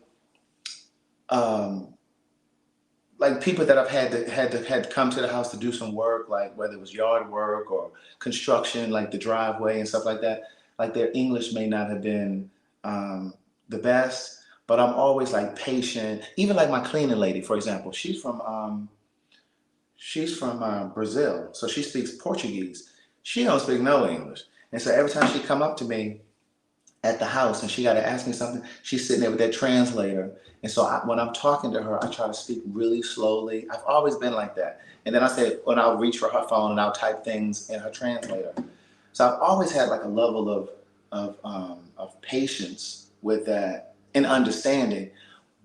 like people that I've had to come to the house to do some work, like whether it was yard work or construction, like the driveway and stuff like that. Like their English may not have been the best, but I'm always like patient. Even like my cleaning lady, for example, she's from Brazil, so she speaks Portuguese. She don't speak no English, and so every time she come up to me at the house and she got to ask me something, she's sitting there with that translator. And so when I'm talking to her, I try to speak really slowly. I've always been like that. And then I say, when I'll reach for her phone and I'll type things in her translator. So I've always had like a level of patience with that and understanding.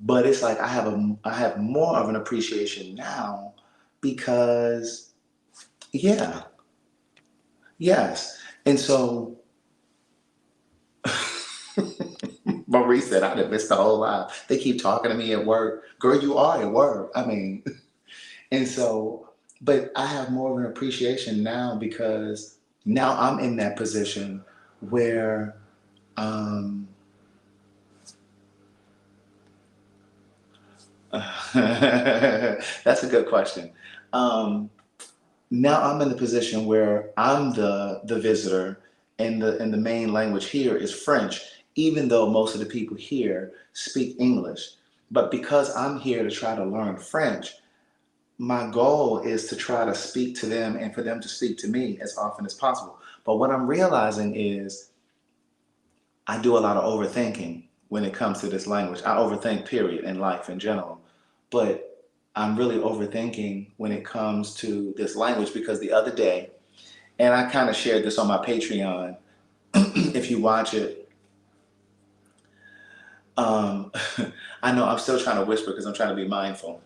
But it's like I have more of an appreciation now because, yeah, yes. And so Maurice said, I'd have missed the whole lot. They keep talking to me at work. Girl, you are at work. I mean, and so, but I have more of an appreciation now because now I'm in that position where that's a good question. Now I'm in the position where I'm the visitor, and the main language here is French, even though most of the people here speak English. But because I'm here to try to learn French, my goal is to try to speak to them and for them to speak to me as often as possible. But what I'm realizing is I do a lot of overthinking when it comes to this language. I overthink, period, in life in general. But I'm really overthinking when it comes to this language because the other day, and I kind of shared this on my Patreon, if you watch it, um, I know I'm still trying to whisper because I'm trying to be mindful.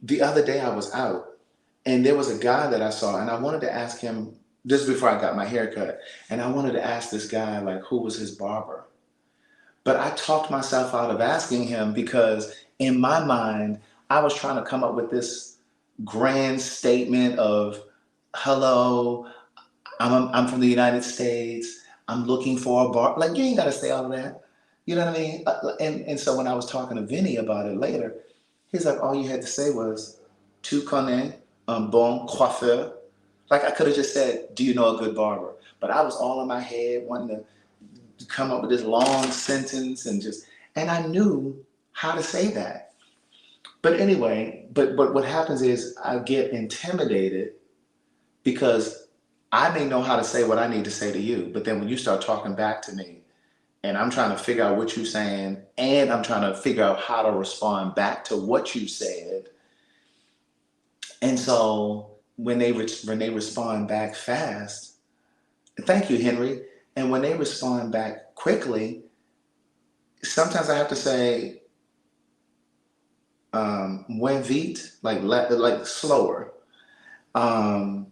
The other day I was out and there was a guy that I saw and I wanted to ask him, this is before I got my hair cut, and I wanted to ask this guy like who was his barber. But I talked myself out of asking him because in my mind, I was trying to come up with this grand statement of, hello, I'm from the United States. I'm looking for a bar. Like, you ain't got to say all of that. You know what I mean? And so when I was talking to Vinnie about it later, he's like, all you had to say was, tu connais un bon coiffeur? Like, I could have just said, do you know a good barber? But I was all in my head wanting to come up with this long sentence and I knew how to say that. But anyway, but what happens is I get intimidated because I may know how to say what I need to say to you, but then when you start talking back to me and I'm trying to figure out what you're saying and I'm trying to figure out how to respond back to what you said. And so when they respond back fast, thank you, Henry. And when they respond back quickly, sometimes I have to say, moins vite, like slower. And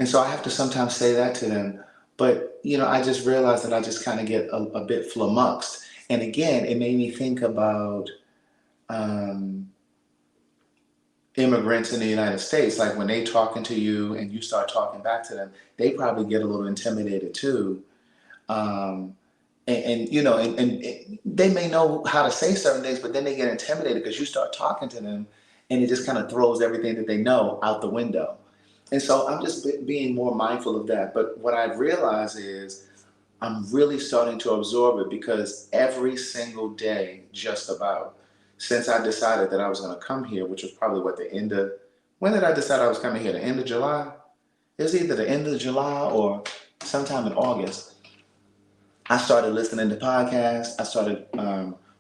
so I have to sometimes say that to them. But, I just realized that I just kind of get a bit flummoxed. And again, it made me think about immigrants in the United States. Like when they talking to you and you start talking back to them, they probably get a little intimidated too. And they may know how to say certain things, but then they get intimidated because you start talking to them and it just kind of throws everything that they know out the window. And so I'm just being more mindful of that. But what I realize is I'm really starting to absorb it because every single day, just about, since I decided that I was going to come here, which was probably when did I decide I was coming here? The end of July? It was either the end of July or sometime in August. I started listening to podcasts. I started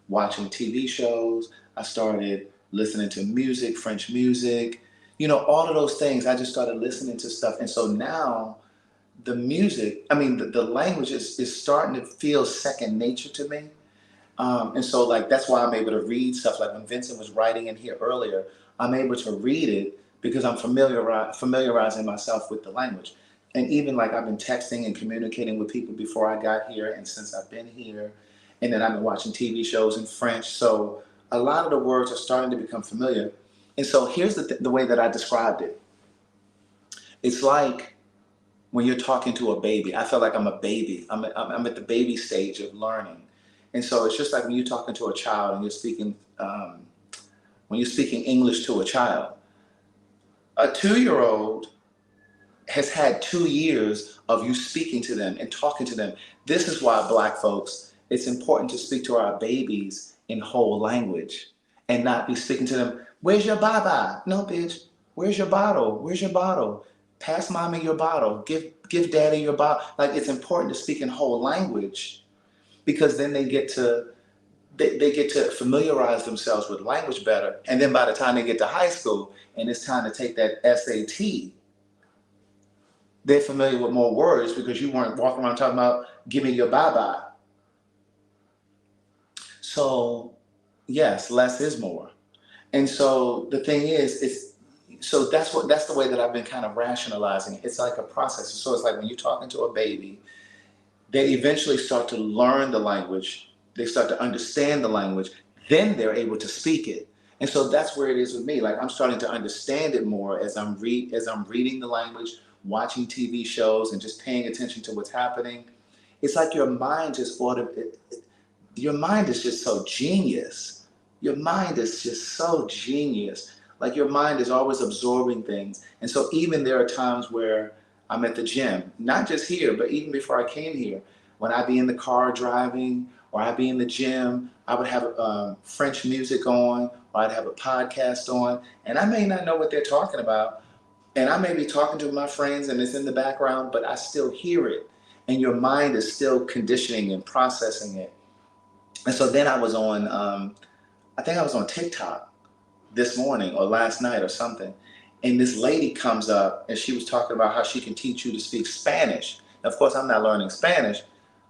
watching TV shows. I started listening to music, French music, all of those things. I just started listening to stuff. And so now the music, the language is starting to feel second nature to me. And so that's why I'm able to read stuff. Like when Vincent was writing in here earlier, I'm able to read it because I'm familiarizing myself with the language. And even I've been texting and communicating with people before I got here and since I've been here. And then I've been watching TV shows in French. So a lot of the words are starting to become familiar. And so here's the way that I described it. It's like when you're talking to a baby. I feel like I'm a baby. I'm at the baby stage of learning. And so it's just like when you're talking to a child and you're speaking, when you're speaking English to a child. A 2-year-old has had 2 years of you speaking to them and talking to them. This is why Black folks, it's important to speak to our babies in whole language and not be speaking to them, where's your baba? No, bitch, where's your bottle? Where's your bottle? Pass mommy your bottle. Give daddy your bottle. Like, it's important to speak in whole language, because then they get to familiarize themselves with language better. And then by the time they get to high school and it's time to take that SAT, they're familiar with more words because you weren't walking around talking about, give me your bye-bye. So yes, less is more. And so the thing is, so that's the way that I've been kind of rationalizing it. It's like a process. So it's like when you're talking to a baby, they eventually start to learn the language. They start to understand the language. Then they're able to speak it. And so that's where it is with me. Like, I'm starting to understand it more as I'm reading the language, watching TV shows, and just paying attention to what's happening. It's like your mind is just so genius. Your mind is just so genius. Like, your mind is always absorbing things. And so even there are times where I'm at the gym, not just here, but even before I came here, when I'd be in the car driving or I'd be in the gym, I would have French music on, or I'd have a podcast on, and I may not know what they're talking about. And I may be talking to my friends and it's in the background, but I still hear it. And your mind is still conditioning and processing it. And so then I was on, I think I was on TikTok this morning or last night or something. And this lady comes up and she was talking about how she can teach you to speak Spanish. Now, of course, I'm not learning Spanish,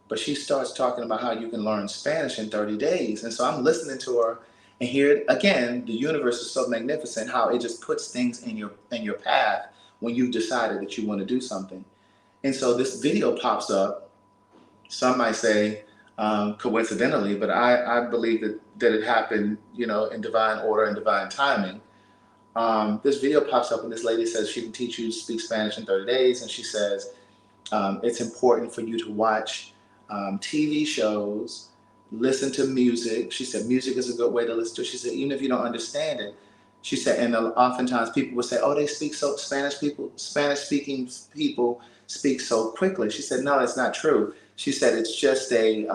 but she starts talking about how you can learn Spanish in 30 days. And so I'm listening to her, and here again, the universe is so magnificent how it just puts things in your path when you've decided that you want to do something. And so this video pops up. Some might say coincidentally, but I believe that it happened, in divine order and divine timing. This video pops up and this lady says she can teach you to speak Spanish in 30 days. And she says it's important for you to watch TV shows, listen to music. She said music is a good way to listen to it. She said even if you don't understand it, she said, and oftentimes people will say, oh, they speak so, Spanish-speaking people speak so quickly. She said, no, that's not true. She said it's just a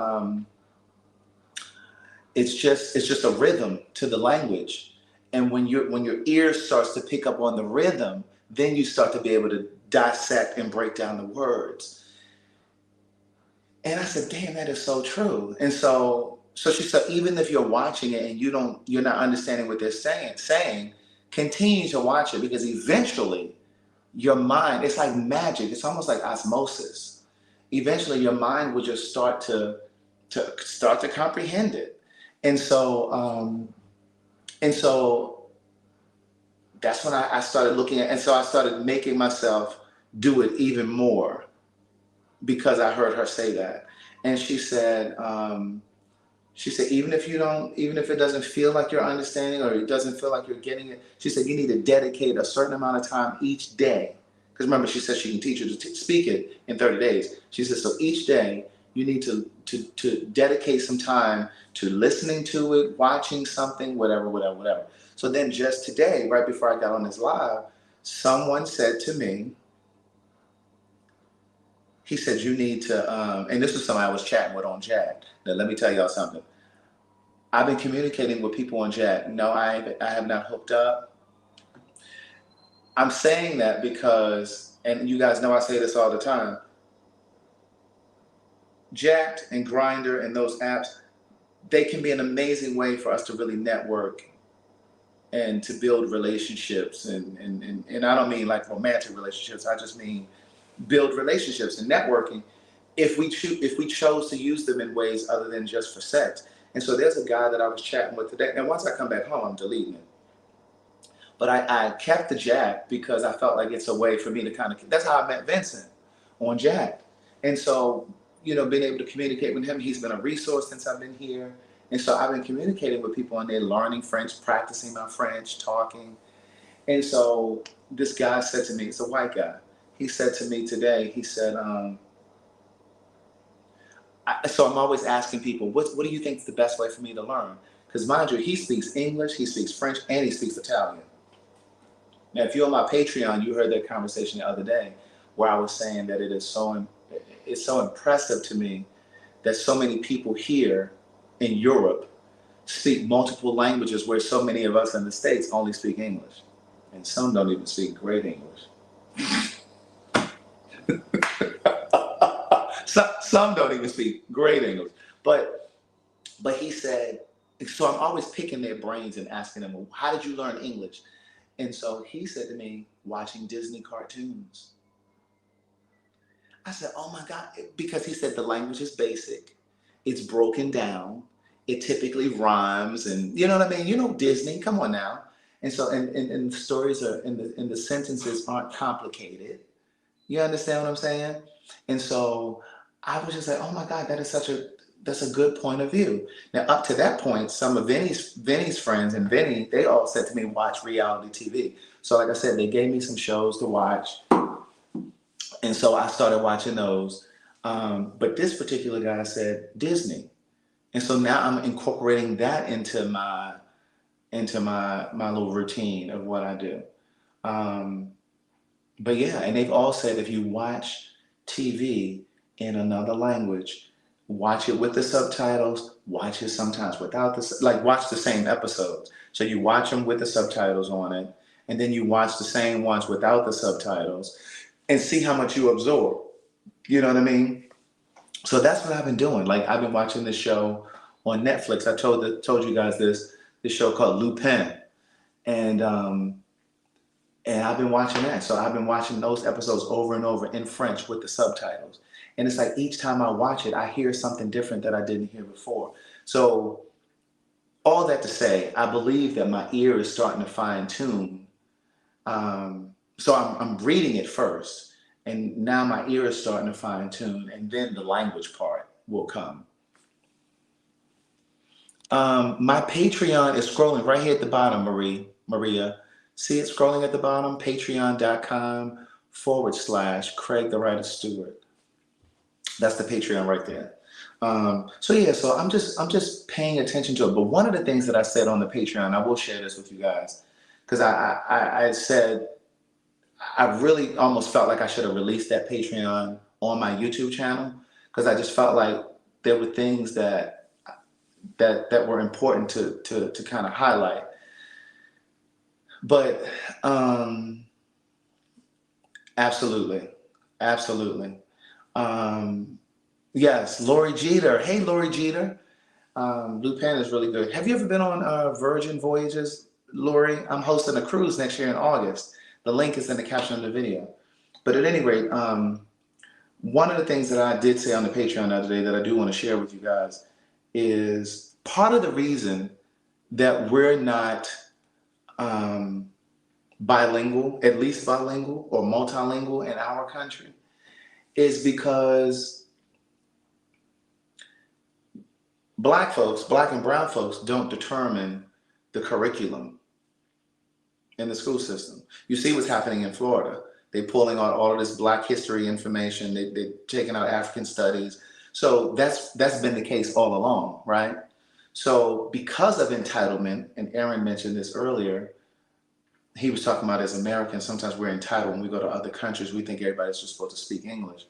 rhythm to the language. And when your ear starts to pick up on the rhythm, then you start to be able to dissect and break down the words. And I said, damn, that is so true. And so she said, even if you're watching it and you're not understanding what they're saying, continue to watch it, because eventually your mind, it's like magic. It's almost like osmosis. Eventually your mind will just start to comprehend it. And so that's when I started looking at, and so I started making myself do it even more, because I heard her say that. And she said, even if it doesn't feel like you're understanding, or it doesn't feel like you're getting it, she said, you need to dedicate a certain amount of time each day. Because remember, she said she can teach you to speak it in 30 days. She said, so each day you need to dedicate some time to listening to it, watching something, whatever. So then just today, right before I got on this live, someone said to me, he said, you need to, and this was somebody I was chatting with on Jack. Now, let me tell y'all something. I've been communicating with people on Jack. No, I have not hooked up. I'm saying that because, and you guys know I say this all the time, Jacked and Grindr and those apps, they can be an amazing way for us to really network and to build relationships. And I don't mean like romantic relationships. I just mean build relationships and networking if we chose to use them in ways other than just for sex. And so there's a guy that I was chatting with today, and once I come back home, I'm deleting it. But I kept the Jack because I felt like it's a way for me to kind of, that's how I met Vincent, on Jack. And so, being able to communicate with him, he's been a resource since I've been here. And so I've been communicating with people and they're learning French, practicing my French, talking. And so this guy said to me, it's a white guy, he said to me today, he said, so I'm always asking people, what do you think is the best way for me to learn? Because mind you, he speaks English, he speaks French, and he speaks Italian. Now, if you're on my Patreon, you heard that conversation the other day where I was saying that it's so impressive to me that so many people here in Europe speak multiple languages where so many of us in the States only speak English. And some don't even speak great English. Some don't even speak great English. But he said, so I'm always picking their brains and asking them, well, how did you learn English? And so he said to me, watching Disney cartoons. I said, oh my God, because he said the language is basic, it's broken down, it typically rhymes, and you know what I mean? You know Disney, come on now. And so, and the stories are, and the sentences aren't complicated. You understand what I'm saying? And so I was just like, oh my God, that's a good point of view. Now, up to that point, some of Vinnie's friends and Vinnie, they all said to me, watch reality TV. So like I said, they gave me some shows to watch. And so I started watching those. But this particular guy said Disney. And so now I'm incorporating that into my little routine of what I do. But yeah, and they've all said if you watch TV in another language, watch it with the subtitles, watch it sometimes without watch the same episodes. So you watch them with the subtitles on it, and then you watch the same ones without the subtitles and see how much you absorb. You know what I mean? So that's what I've been doing. Like I've been watching this show on Netflix. I told you guys this show called Lupin. And I've been watching that. So I've been watching those episodes over and over in French with the subtitles. And it's like each time I watch it, I hear something different that I didn't hear before. So all that to say, I believe that my ear is starting to fine tune. So I'm reading it first, and now my ear is starting to fine tune, and then the language part will come. My Patreon is scrolling right here at the bottom, Maria. See it scrolling at the bottom? Patreon.com/Craig the Writer Stewart. That's the Patreon right there. So I'm just paying attention to it. But one of the things that I said on the Patreon, I will share this with you guys, because I said I really almost felt like I should have released that Patreon on my YouTube channel, because I just felt like there were things that were important to kind of highlight. But absolutely. Yes, Lori Jeter. Hey, Lori Jeter. Lupin is really good. Have you ever been on Virgin Voyages, Lori? I'm hosting a cruise next year in August. The link is in the caption of the video. But at any rate, one of the things that I did say on the Patreon the other day that I do want to share with you guys is part of the reason that we're not bilingual, at least bilingual or multilingual in our country, is because Black and brown folks don't determine the curriculum in the school system. You see what's happening in Florida. They're pulling out all of this Black history information. They're taking out African studies. So that's been the case all along, right? So because of entitlement, and Aaron mentioned this earlier, he was talking about as Americans, sometimes we're entitled when we go to other countries. We think everybody's just supposed to speak English.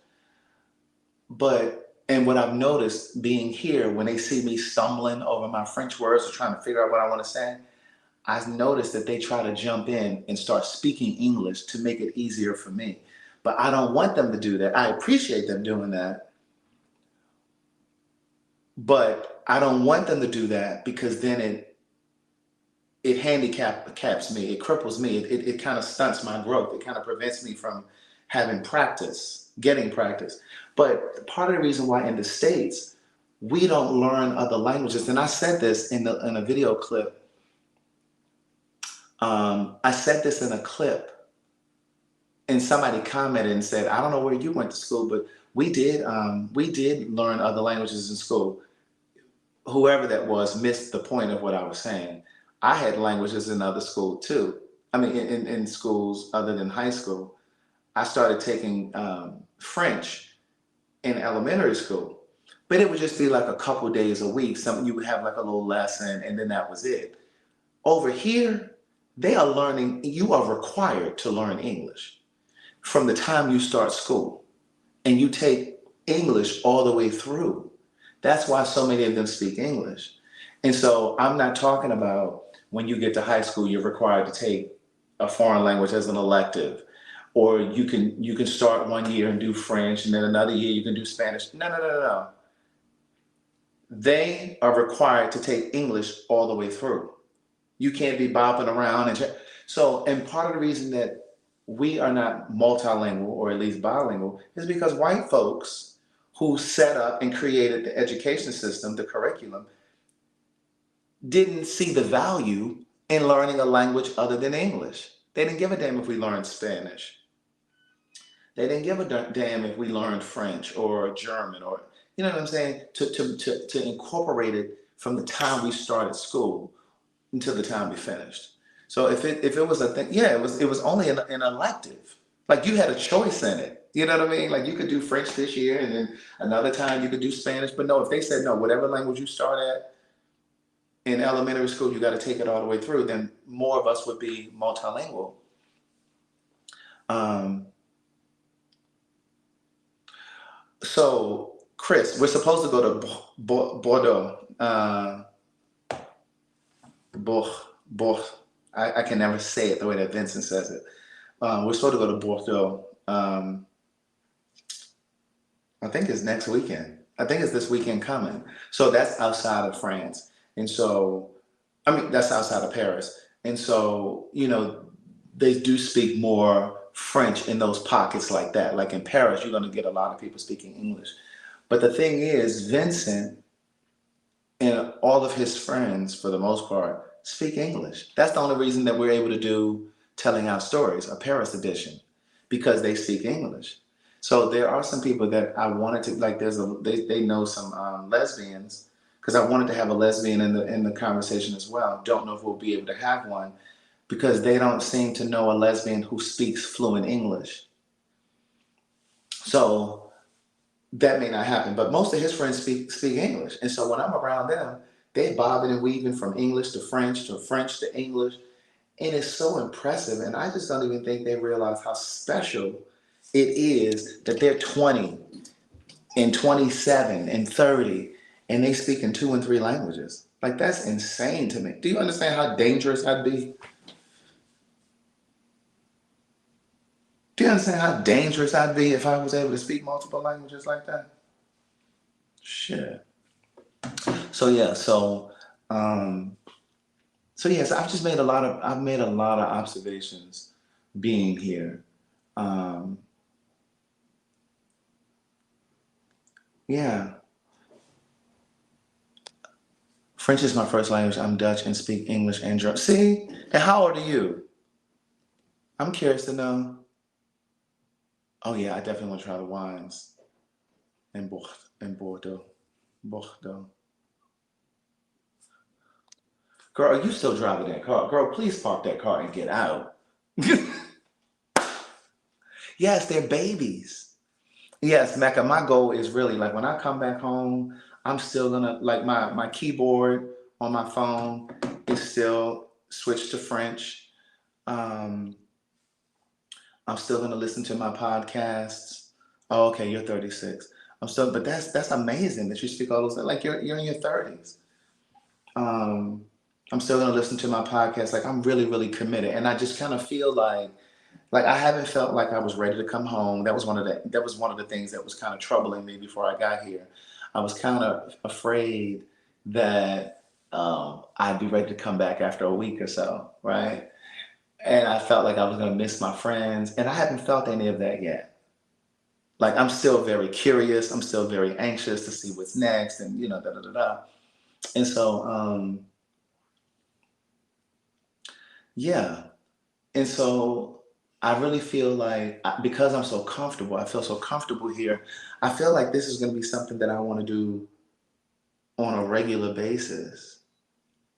And what I've noticed being here, when they see me stumbling over my French words or trying to figure out what I want to say, I've noticed that they try to jump in and start speaking English to make it easier for me. But I don't want them to do that. I appreciate them doing that. But I don't want them to do that, because then it handicaps me. It cripples me. It kind of stunts my growth. It kind of prevents me from having practice, getting practice. But part of the reason why in the States, we don't learn other languages, and I said this in a video clip. I said this in a clip, and somebody commented and said, I don't know where you went to school, but we did learn other languages in school. Whoever that was missed the point of what I was saying. I had languages in other school too. I mean, in schools other than high school. I started taking French in elementary school. But it would just be like a couple days a week. Something you would have like a little lesson, and then that was it. Over here, they are learning. You are required to learn English from the time you start school, and you take English all the way through. That's why so many of them speak English. And so I'm not talking about when you get to high school, you're required to take a foreign language as an elective, or you can start one year and do French, and then another year you can do Spanish. No, no, no, no, no. They are required to take English all the way through. You can't be bopping around and part of the reason that we are not multilingual or at least bilingual is because white folks who set up and created the education system, the curriculum, didn't see the value in learning a language other than English. They didn't give a damn if we learned Spanish. They didn't give a damn if we learned French or German, or, you know what I'm saying? To incorporate it from the time we started school until the time we finished. So if it was a thing, yeah, it was only an elective. Like, you had a choice in it. You know what I mean? Like, you could do French this year, and then another time you could do Spanish. But no, if they said no, whatever language you start at in elementary school, you got to take it all the way through, then more of us would be multilingual. So, Chris, we're supposed to go to Bordeaux. I can never say it the way that Vincent says it. We're supposed to go to Bordeaux. I think it's next weekend. I think it's this weekend coming. So that's outside of France. And so, I mean, that's outside of Paris. And so, they do speak more French in those pockets like that. Like in Paris, you're going to get a lot of people speaking English. But the thing is, Vincent and all of his friends, for the most part, speak English. That's the only reason that we're able to do Telling Our Stories, a Paris edition, because they speak English. So there are some people that I wanted to, like, they know some lesbians, because I wanted to have a lesbian in the conversation as well. Don't know if we'll be able to have one, because they don't seem to know a lesbian who speaks fluent English. So that may not happen, but most of his friends speak English. And so when I'm around them, they bobbing and weaving from English to French to English. And it's so impressive. And I just don't even think they realize how special it is that they're 20 and 27 and 30 and they speak in 2 and 3 languages. Like, that's insane to me. Do you understand how dangerous I'd be? Do you understand how dangerous I'd be if I was able to speak multiple languages like that? Shit. So yes, I've just made a lot of observations being here. Yeah. French is my first language. I'm Dutch and speak English and German. See? And how old are you? I'm curious to know. Oh yeah, I definitely want to try the wines in Bordeaux. Girl, are you still driving that car? Girl, please park that car and get out. Yes, they're babies. Yes, Mecca, my goal is really, like, when I come back home, I'm still gonna, like, my keyboard on my phone is still switched to French. I'm still gonna listen to my podcasts. Oh, okay, you're 36. But that's amazing that you speak all those, like, you're in your 30s. I'm still gonna listen to my podcast. Like, I'm really, really committed. And I just kind of feel like I haven't felt like I was ready to come home. That was one of the things that was kind of troubling me before I got here. I was kind of afraid that I'd be ready to come back after a week or so, right? And I felt like I was gonna miss my friends, and I haven't felt any of that yet. Like, I'm still very curious. I'm still very anxious to see what's next, and da da da da. And so, yeah. And so I really feel like, because I'm so comfortable, I feel so comfortable here. I feel like this is going to be something that I want to do on a regular basis.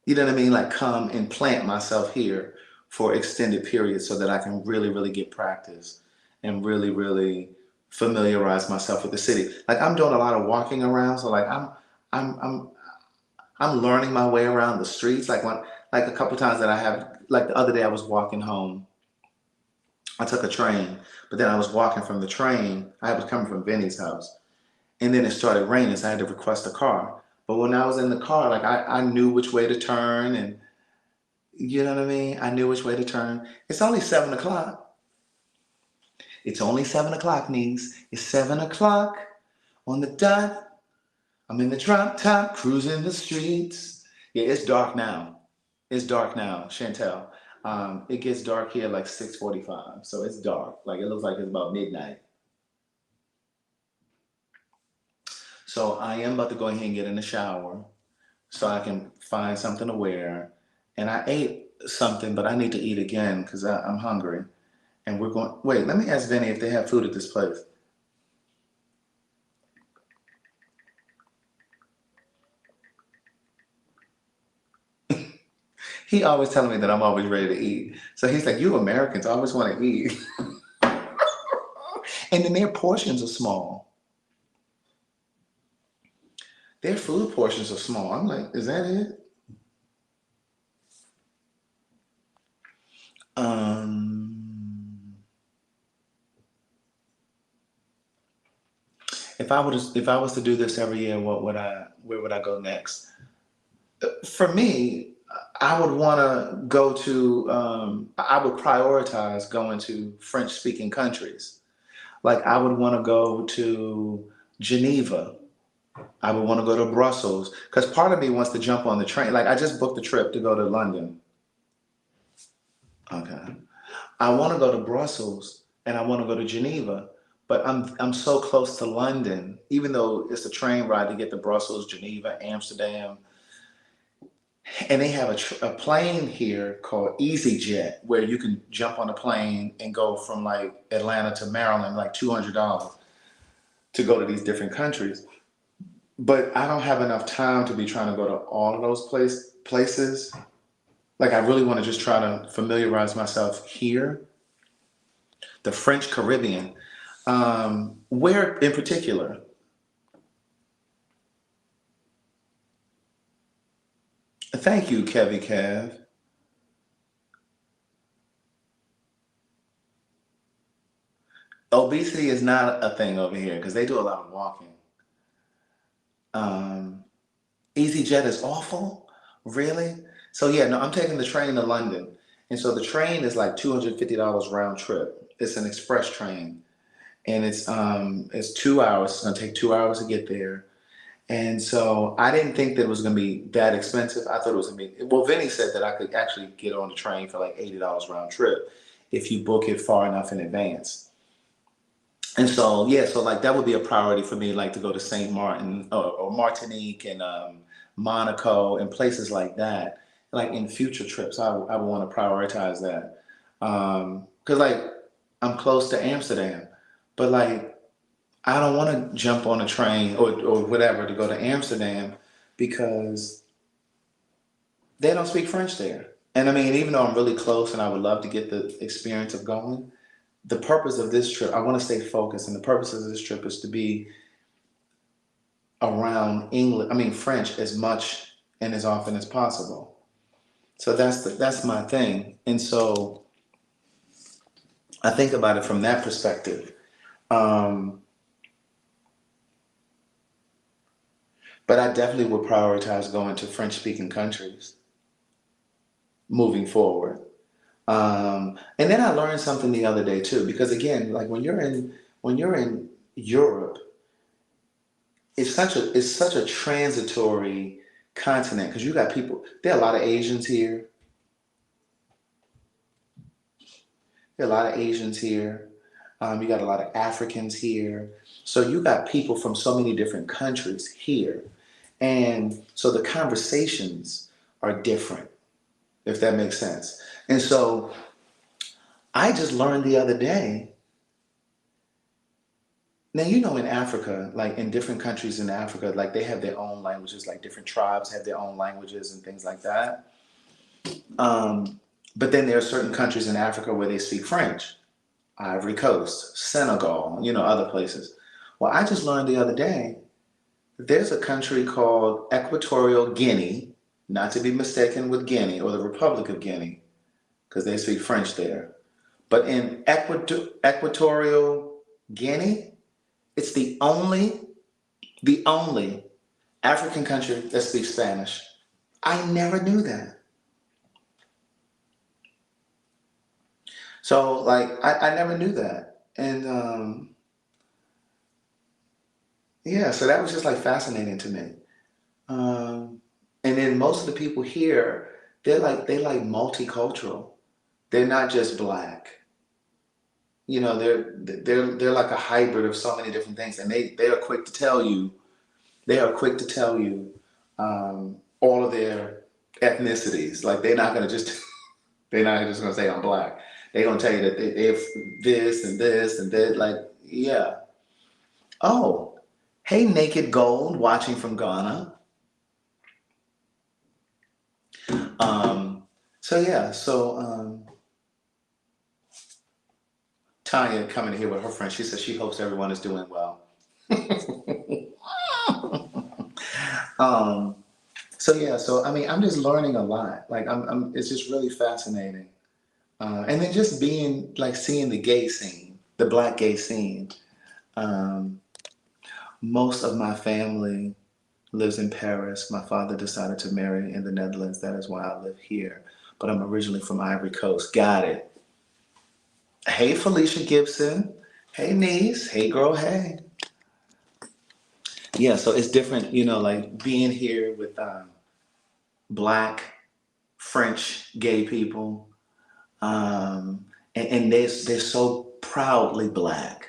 You know what I mean? Like, come and plant myself here for extended periods so that I can really, really get practice and really, really familiarize myself with the city. Like I'm doing a lot of walking around, so like I'm I'm I'm learning my way around the streets. Like a couple times that I have, like the other day I was walking home. I took a train, but then I was walking from the train. I was coming from Vinnie's house, and then it started raining, so I had to request a car. But when I was in the car, like I knew which way to turn, and you know what I mean? I knew which way to turn. It's only 7 o'clock. It's only 7 o'clock, niece. It's 7 o'clock on the dot. I'm in the drop top, cruising the streets. Yeah, it's dark now. It's dark now, Chantel. It gets dark here like 6:45, so it's dark. Like it looks like it's about midnight. So I am about to go ahead and get in the shower so I can find something to wear. And I ate something, but I need to eat again because I'm hungry. And we're going. Wait, let me ask Vinny if they have food at this place. He always telling me that I'm always ready to eat. So he's like, "You Americans always want to eat," and then their portions are small. Their food portions are small. I'm like, is that it? Um, if I was to do this every year, where would I go next? For me, I would want to go to. I would prioritize going to French speaking countries. Like I would want to go to Geneva. I would want to go to Brussels because part of me wants to jump on the train. Like I just booked a trip to go to London. Okay. I want to go to Brussels and I want to go to Geneva, but I'm so close to London, even though it's a train ride to get to Brussels, Geneva, Amsterdam, and they have a plane here called EasyJet where you can jump on a plane and go from like Atlanta to Maryland, like $200 to go to these different countries. But I don't have enough time to be trying to go to all of those places. Like I really want to just try to familiarize myself here. The French Caribbean. Where in particular? Thank you, Kevy Kev. Obesity is not a thing over here because they do a lot of walking. Um, EasyJet is awful. Really? So yeah, no, I'm taking the train to London. And so the train is like $250 round trip. It's an express train. And it's 2 hours. It's gonna take 2 hours to get there. And so I didn't think that it was gonna be that expensive. I thought it was gonna be well, Vinny said that I could actually get on the train for like $80 round trip if you book it far enough in advance. And so yeah, so like that would be a priority for me, like to go to Saint Martin or Martinique and Monaco and places like that. Like in future trips, I would want to prioritize that because like I'm close to Amsterdam, but like I don't want to jump on a train or whatever to go to Amsterdam because they don't speak French there. And I mean, even though I'm really close and I would love to get the experience of going, the purpose of this trip, I want to stay focused, and the purpose of this trip is to be around English, I mean French, as much and as often as possible. So that's my thing, and so I think about it from that perspective. Um, but I definitely would prioritize going to French-speaking countries moving forward. And then I learned something the other day too, because again, like when you're in Europe, it's such a transitory continent because you got people. There are a lot of Asians here. There are a lot of Asians here. You got a lot of Africans here. So you got people from so many different countries here, and so the conversations are different, if that makes sense. And so I just learned the other day. Now, in Africa, like in different countries in Africa, like they have their own languages, like different tribes have their own languages and things like that. But then there are certain countries in Africa where they speak French. Ivory Coast, Senegal, other places. Well, I just learned the other day that there's a country called Equatorial Guinea, not to be mistaken with Guinea or the Republic of Guinea, because they speak French there. But in Equatorial Guinea, it's the only African country that speaks Spanish. I never knew that. So like I never knew that. And yeah, so that was just like fascinating to me. And then most of the people here, they like multicultural. They're not just black. They're like a hybrid of so many different things, and they are quick to tell you. They are quick to tell you all of their ethnicities. Like they're not just gonna say I'm black. They're gonna tell you that they're this and this and that. Like, yeah. Oh, hey, Naked Gold, watching from Ghana. Tanya coming here with her friend. She says she hopes everyone is doing well. So I mean, I'm just learning a lot. Like it's just really fascinating. And then just being like seeing the gay scene, the black gay scene. Most of my family lives in Paris. My father decided to marry in the Netherlands. That is why I live here. But I'm originally from Ivory Coast. Got it. Hey, Felicia Gibson. Hey, niece. Hey, girl. Hey. Yeah, so it's different, like being here with black, French, gay people. And they're so proudly black.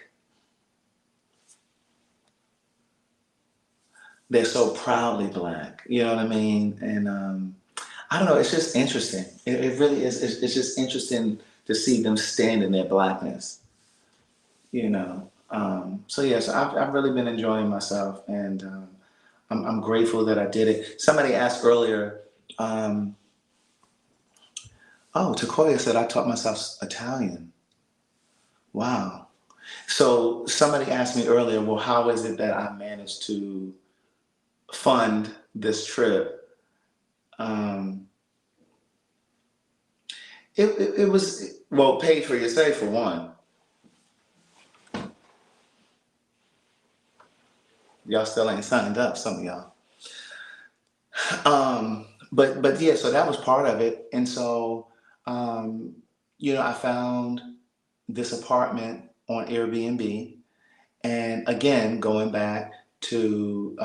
They're so proudly black. You know what I mean? And I don't know, it's just interesting. It really is. It's just interesting to see them stand in their blackness. So yes, I've really been enjoying myself, and I'm grateful that I did it. Somebody asked earlier, Takoya said I taught myself Italian. Wow. So somebody asked me earlier, well, how is it that I managed to fund this trip? It was, well, paid for yourself for one. Y'all still ain't signed up, some of y'all. But yeah, so that was part of it. And so, I found this apartment on Airbnb. And again, going back to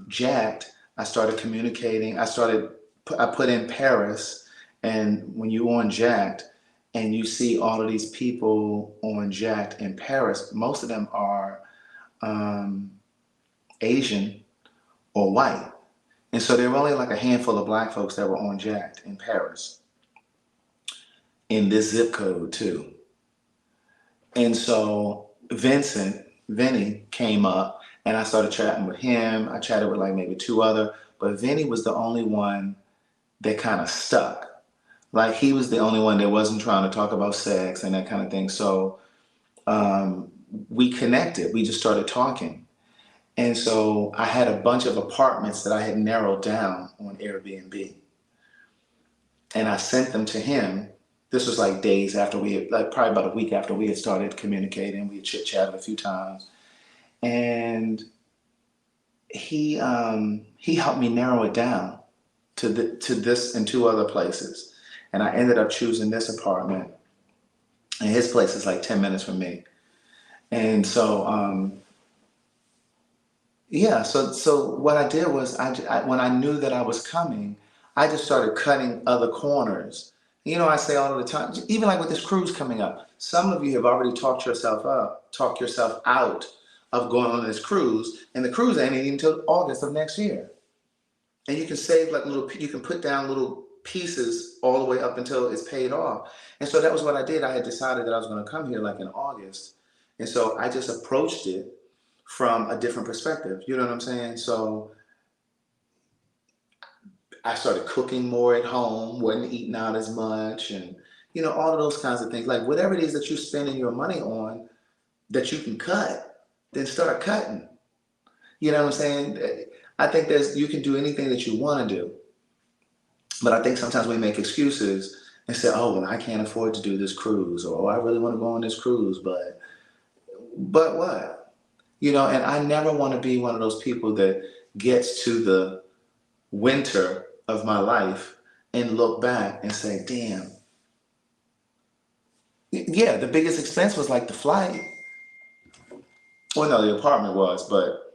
Jacked, I started communicating. I put in Paris, and when you on Jacked and you see all of these people on Jacked in Paris, most of them are Asian or white. And so there were only like a handful of black folks that were on Jacked in Paris, in this zip code too. And so Vinnie came up, and I started chatting with him. I chatted with like maybe two other, but Vinnie was the only one that kind of stuck. Like he was the only one that wasn't trying to talk about sex and that kind of thing. So we connected. We just started talking. And so I had a bunch of apartments that I had narrowed down on Airbnb. And I sent them to him. This was like days after we had, like probably about a week after we had started communicating. We had chit-chatted a few times. And he helped me narrow it down to this and two other places. And I ended up choosing this apartment. And his place is like 10 minutes from me. And so, so what I did was, when I knew that I was coming, I just started cutting other corners. I say all the time, even like with this cruise coming up, some of you have already talked yourself out of going on this cruise, and the cruise ain't even until August of next year. And you can save like you can put down little pieces all the way up until it's paid off. And so that was what I did. I had decided that I was going to come here like in August. And so I just approached it from a different perspective. You know what I'm saying? So I started cooking more at home, wasn't eating out as much, and You know, all of those kinds of things. Like whatever it is that you're spending your money on that you can cut, then start cutting. You know what I'm saying? I think you can do anything that you want to do. But I think sometimes we make excuses and say, oh, well, I can't afford to do this cruise, or oh, I really want to go on this cruise, but what? You know, and I never want to be one of those people that gets to the winter of my life and look back and say, damn, yeah, the biggest expense was like the flight. Well, no, the apartment was, but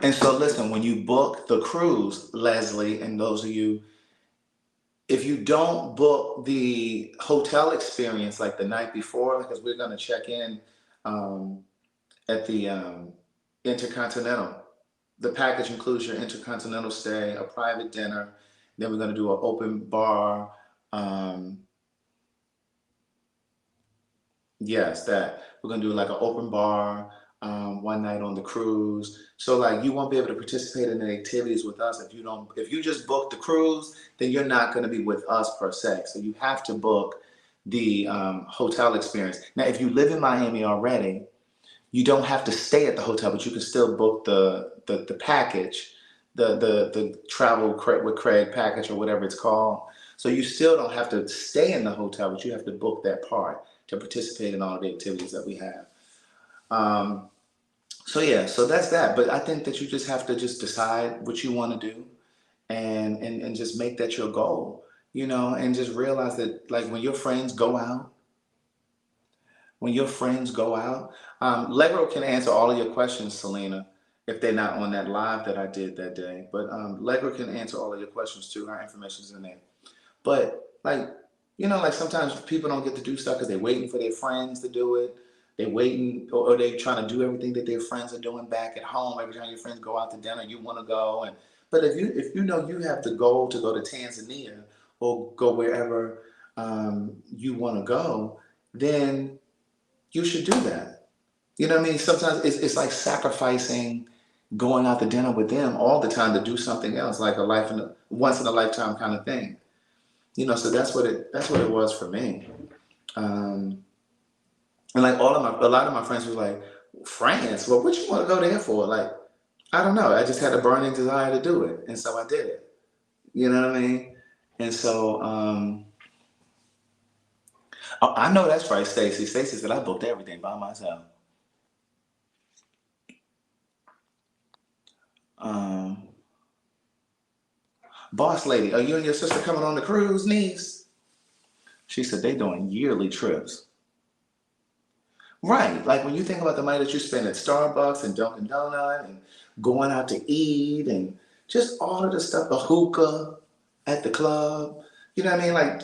and so listen, when you book the cruise, Leslie, and those of you, if you don't book the hotel experience like the night before, because we're going to check in um, at the Intercontinental. The package includes your intercontinental stay, a private dinner. Then we're going to do an open bar. Um, yes, that we're going to do like an open bar one night on the cruise. So like you won't be able to participate in the activities with us if you don't. If you just book the cruise, then you're not going to be with us per se. So you have to book the hotel experience. Now, if you live in Miami already, you don't have to stay at the hotel, but you can still book the package, the travel with Craig package or whatever it's called. So you still don't have to stay in the hotel, but you have to book that part to participate in all of the activities that we have. Um, so yeah, so that's that. But I think that you just have to just decide what you want to do and just make that your goal, you know, and just realize that like when your friends go out. Legro can answer all of your questions, Selena, if they're not on that live that I did that day. But Legro can answer all of your questions too. Our information's in there. But like, you know, like sometimes people don't get to do stuff because they're waiting for their friends to do it. They're waiting, or they're trying to do everything that their friends are doing back at home. Every time your friends go out to dinner, you want to go. But if you know you have the goal to go to Tanzania or go wherever you want to go, then you should do that. You know what I mean? Sometimes it's like sacrificing going out to dinner with them all the time to do something else, like once in a lifetime kind of thing. You know, so that's what it was for me. Um, and like a lot of my friends were like, France, well, what you want to go there for? Like, I don't know. I just had a burning desire to do it, and so I did it. You know what I mean? And so oh, I know that's right, Stacy. Stacy said I booked everything by myself. Um, Boss lady, are you and your sister coming on the cruise, niece? She said they doing yearly trips. Right. Like when you think about the money that you spend at Starbucks and Dunkin' Donut and going out to eat and just all of the stuff, the hookah at the club. You know what I mean?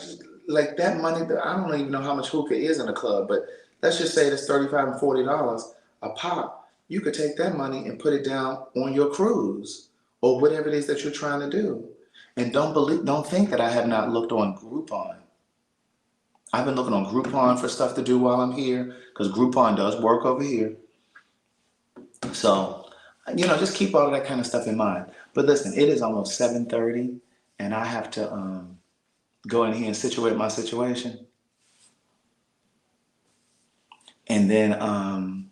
Like that money, I don't even know how much hookah is in a club, but let's just say it's $35 and $40 a pop. You could take that money and put it down on your cruise or whatever it is that you're trying to do. And don't think that I have not looked on Groupon. I've been looking on Groupon for stuff to do while I'm here because Groupon does work over here. So, you know, just keep all of that kind of stuff in mind. But listen, it is almost 7:30 and I have to go in here and situate my situation. And then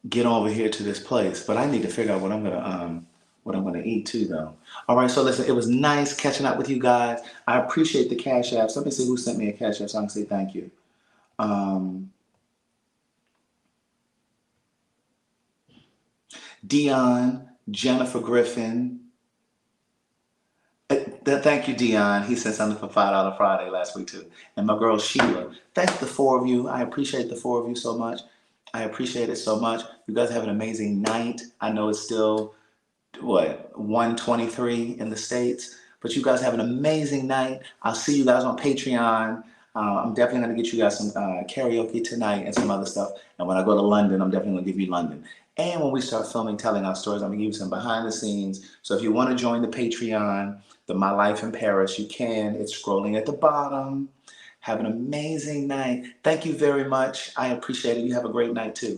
get over here to this place. But I need to figure out what I'm gonna eat too though. All right, so listen, it was nice catching up with you guys. I appreciate the cash apps. Let me see who sent me a cash app so I can say thank you. Um, Dion, Jennifer Griffin. Thank you, Dion. He sent something for $5 Friday last week too. And my girl Sheila. Thank the four of you. I appreciate the four of you so much. I appreciate it so much. You guys have an amazing night. I know it's still what 1:23 in the States, but you guys have an amazing night. I'll see you guys on Patreon. I'm definitely going to get you guys some karaoke tonight and some other stuff. And when I go to London, I'm definitely going to give you London. And when we start filming, telling our stories, I'm going to give you some behind the scenes. So if you want to join the Patreon, the My Life in Paris, you can. It's scrolling at the bottom. Have an amazing night. Thank you very much. I appreciate it. You have a great night too.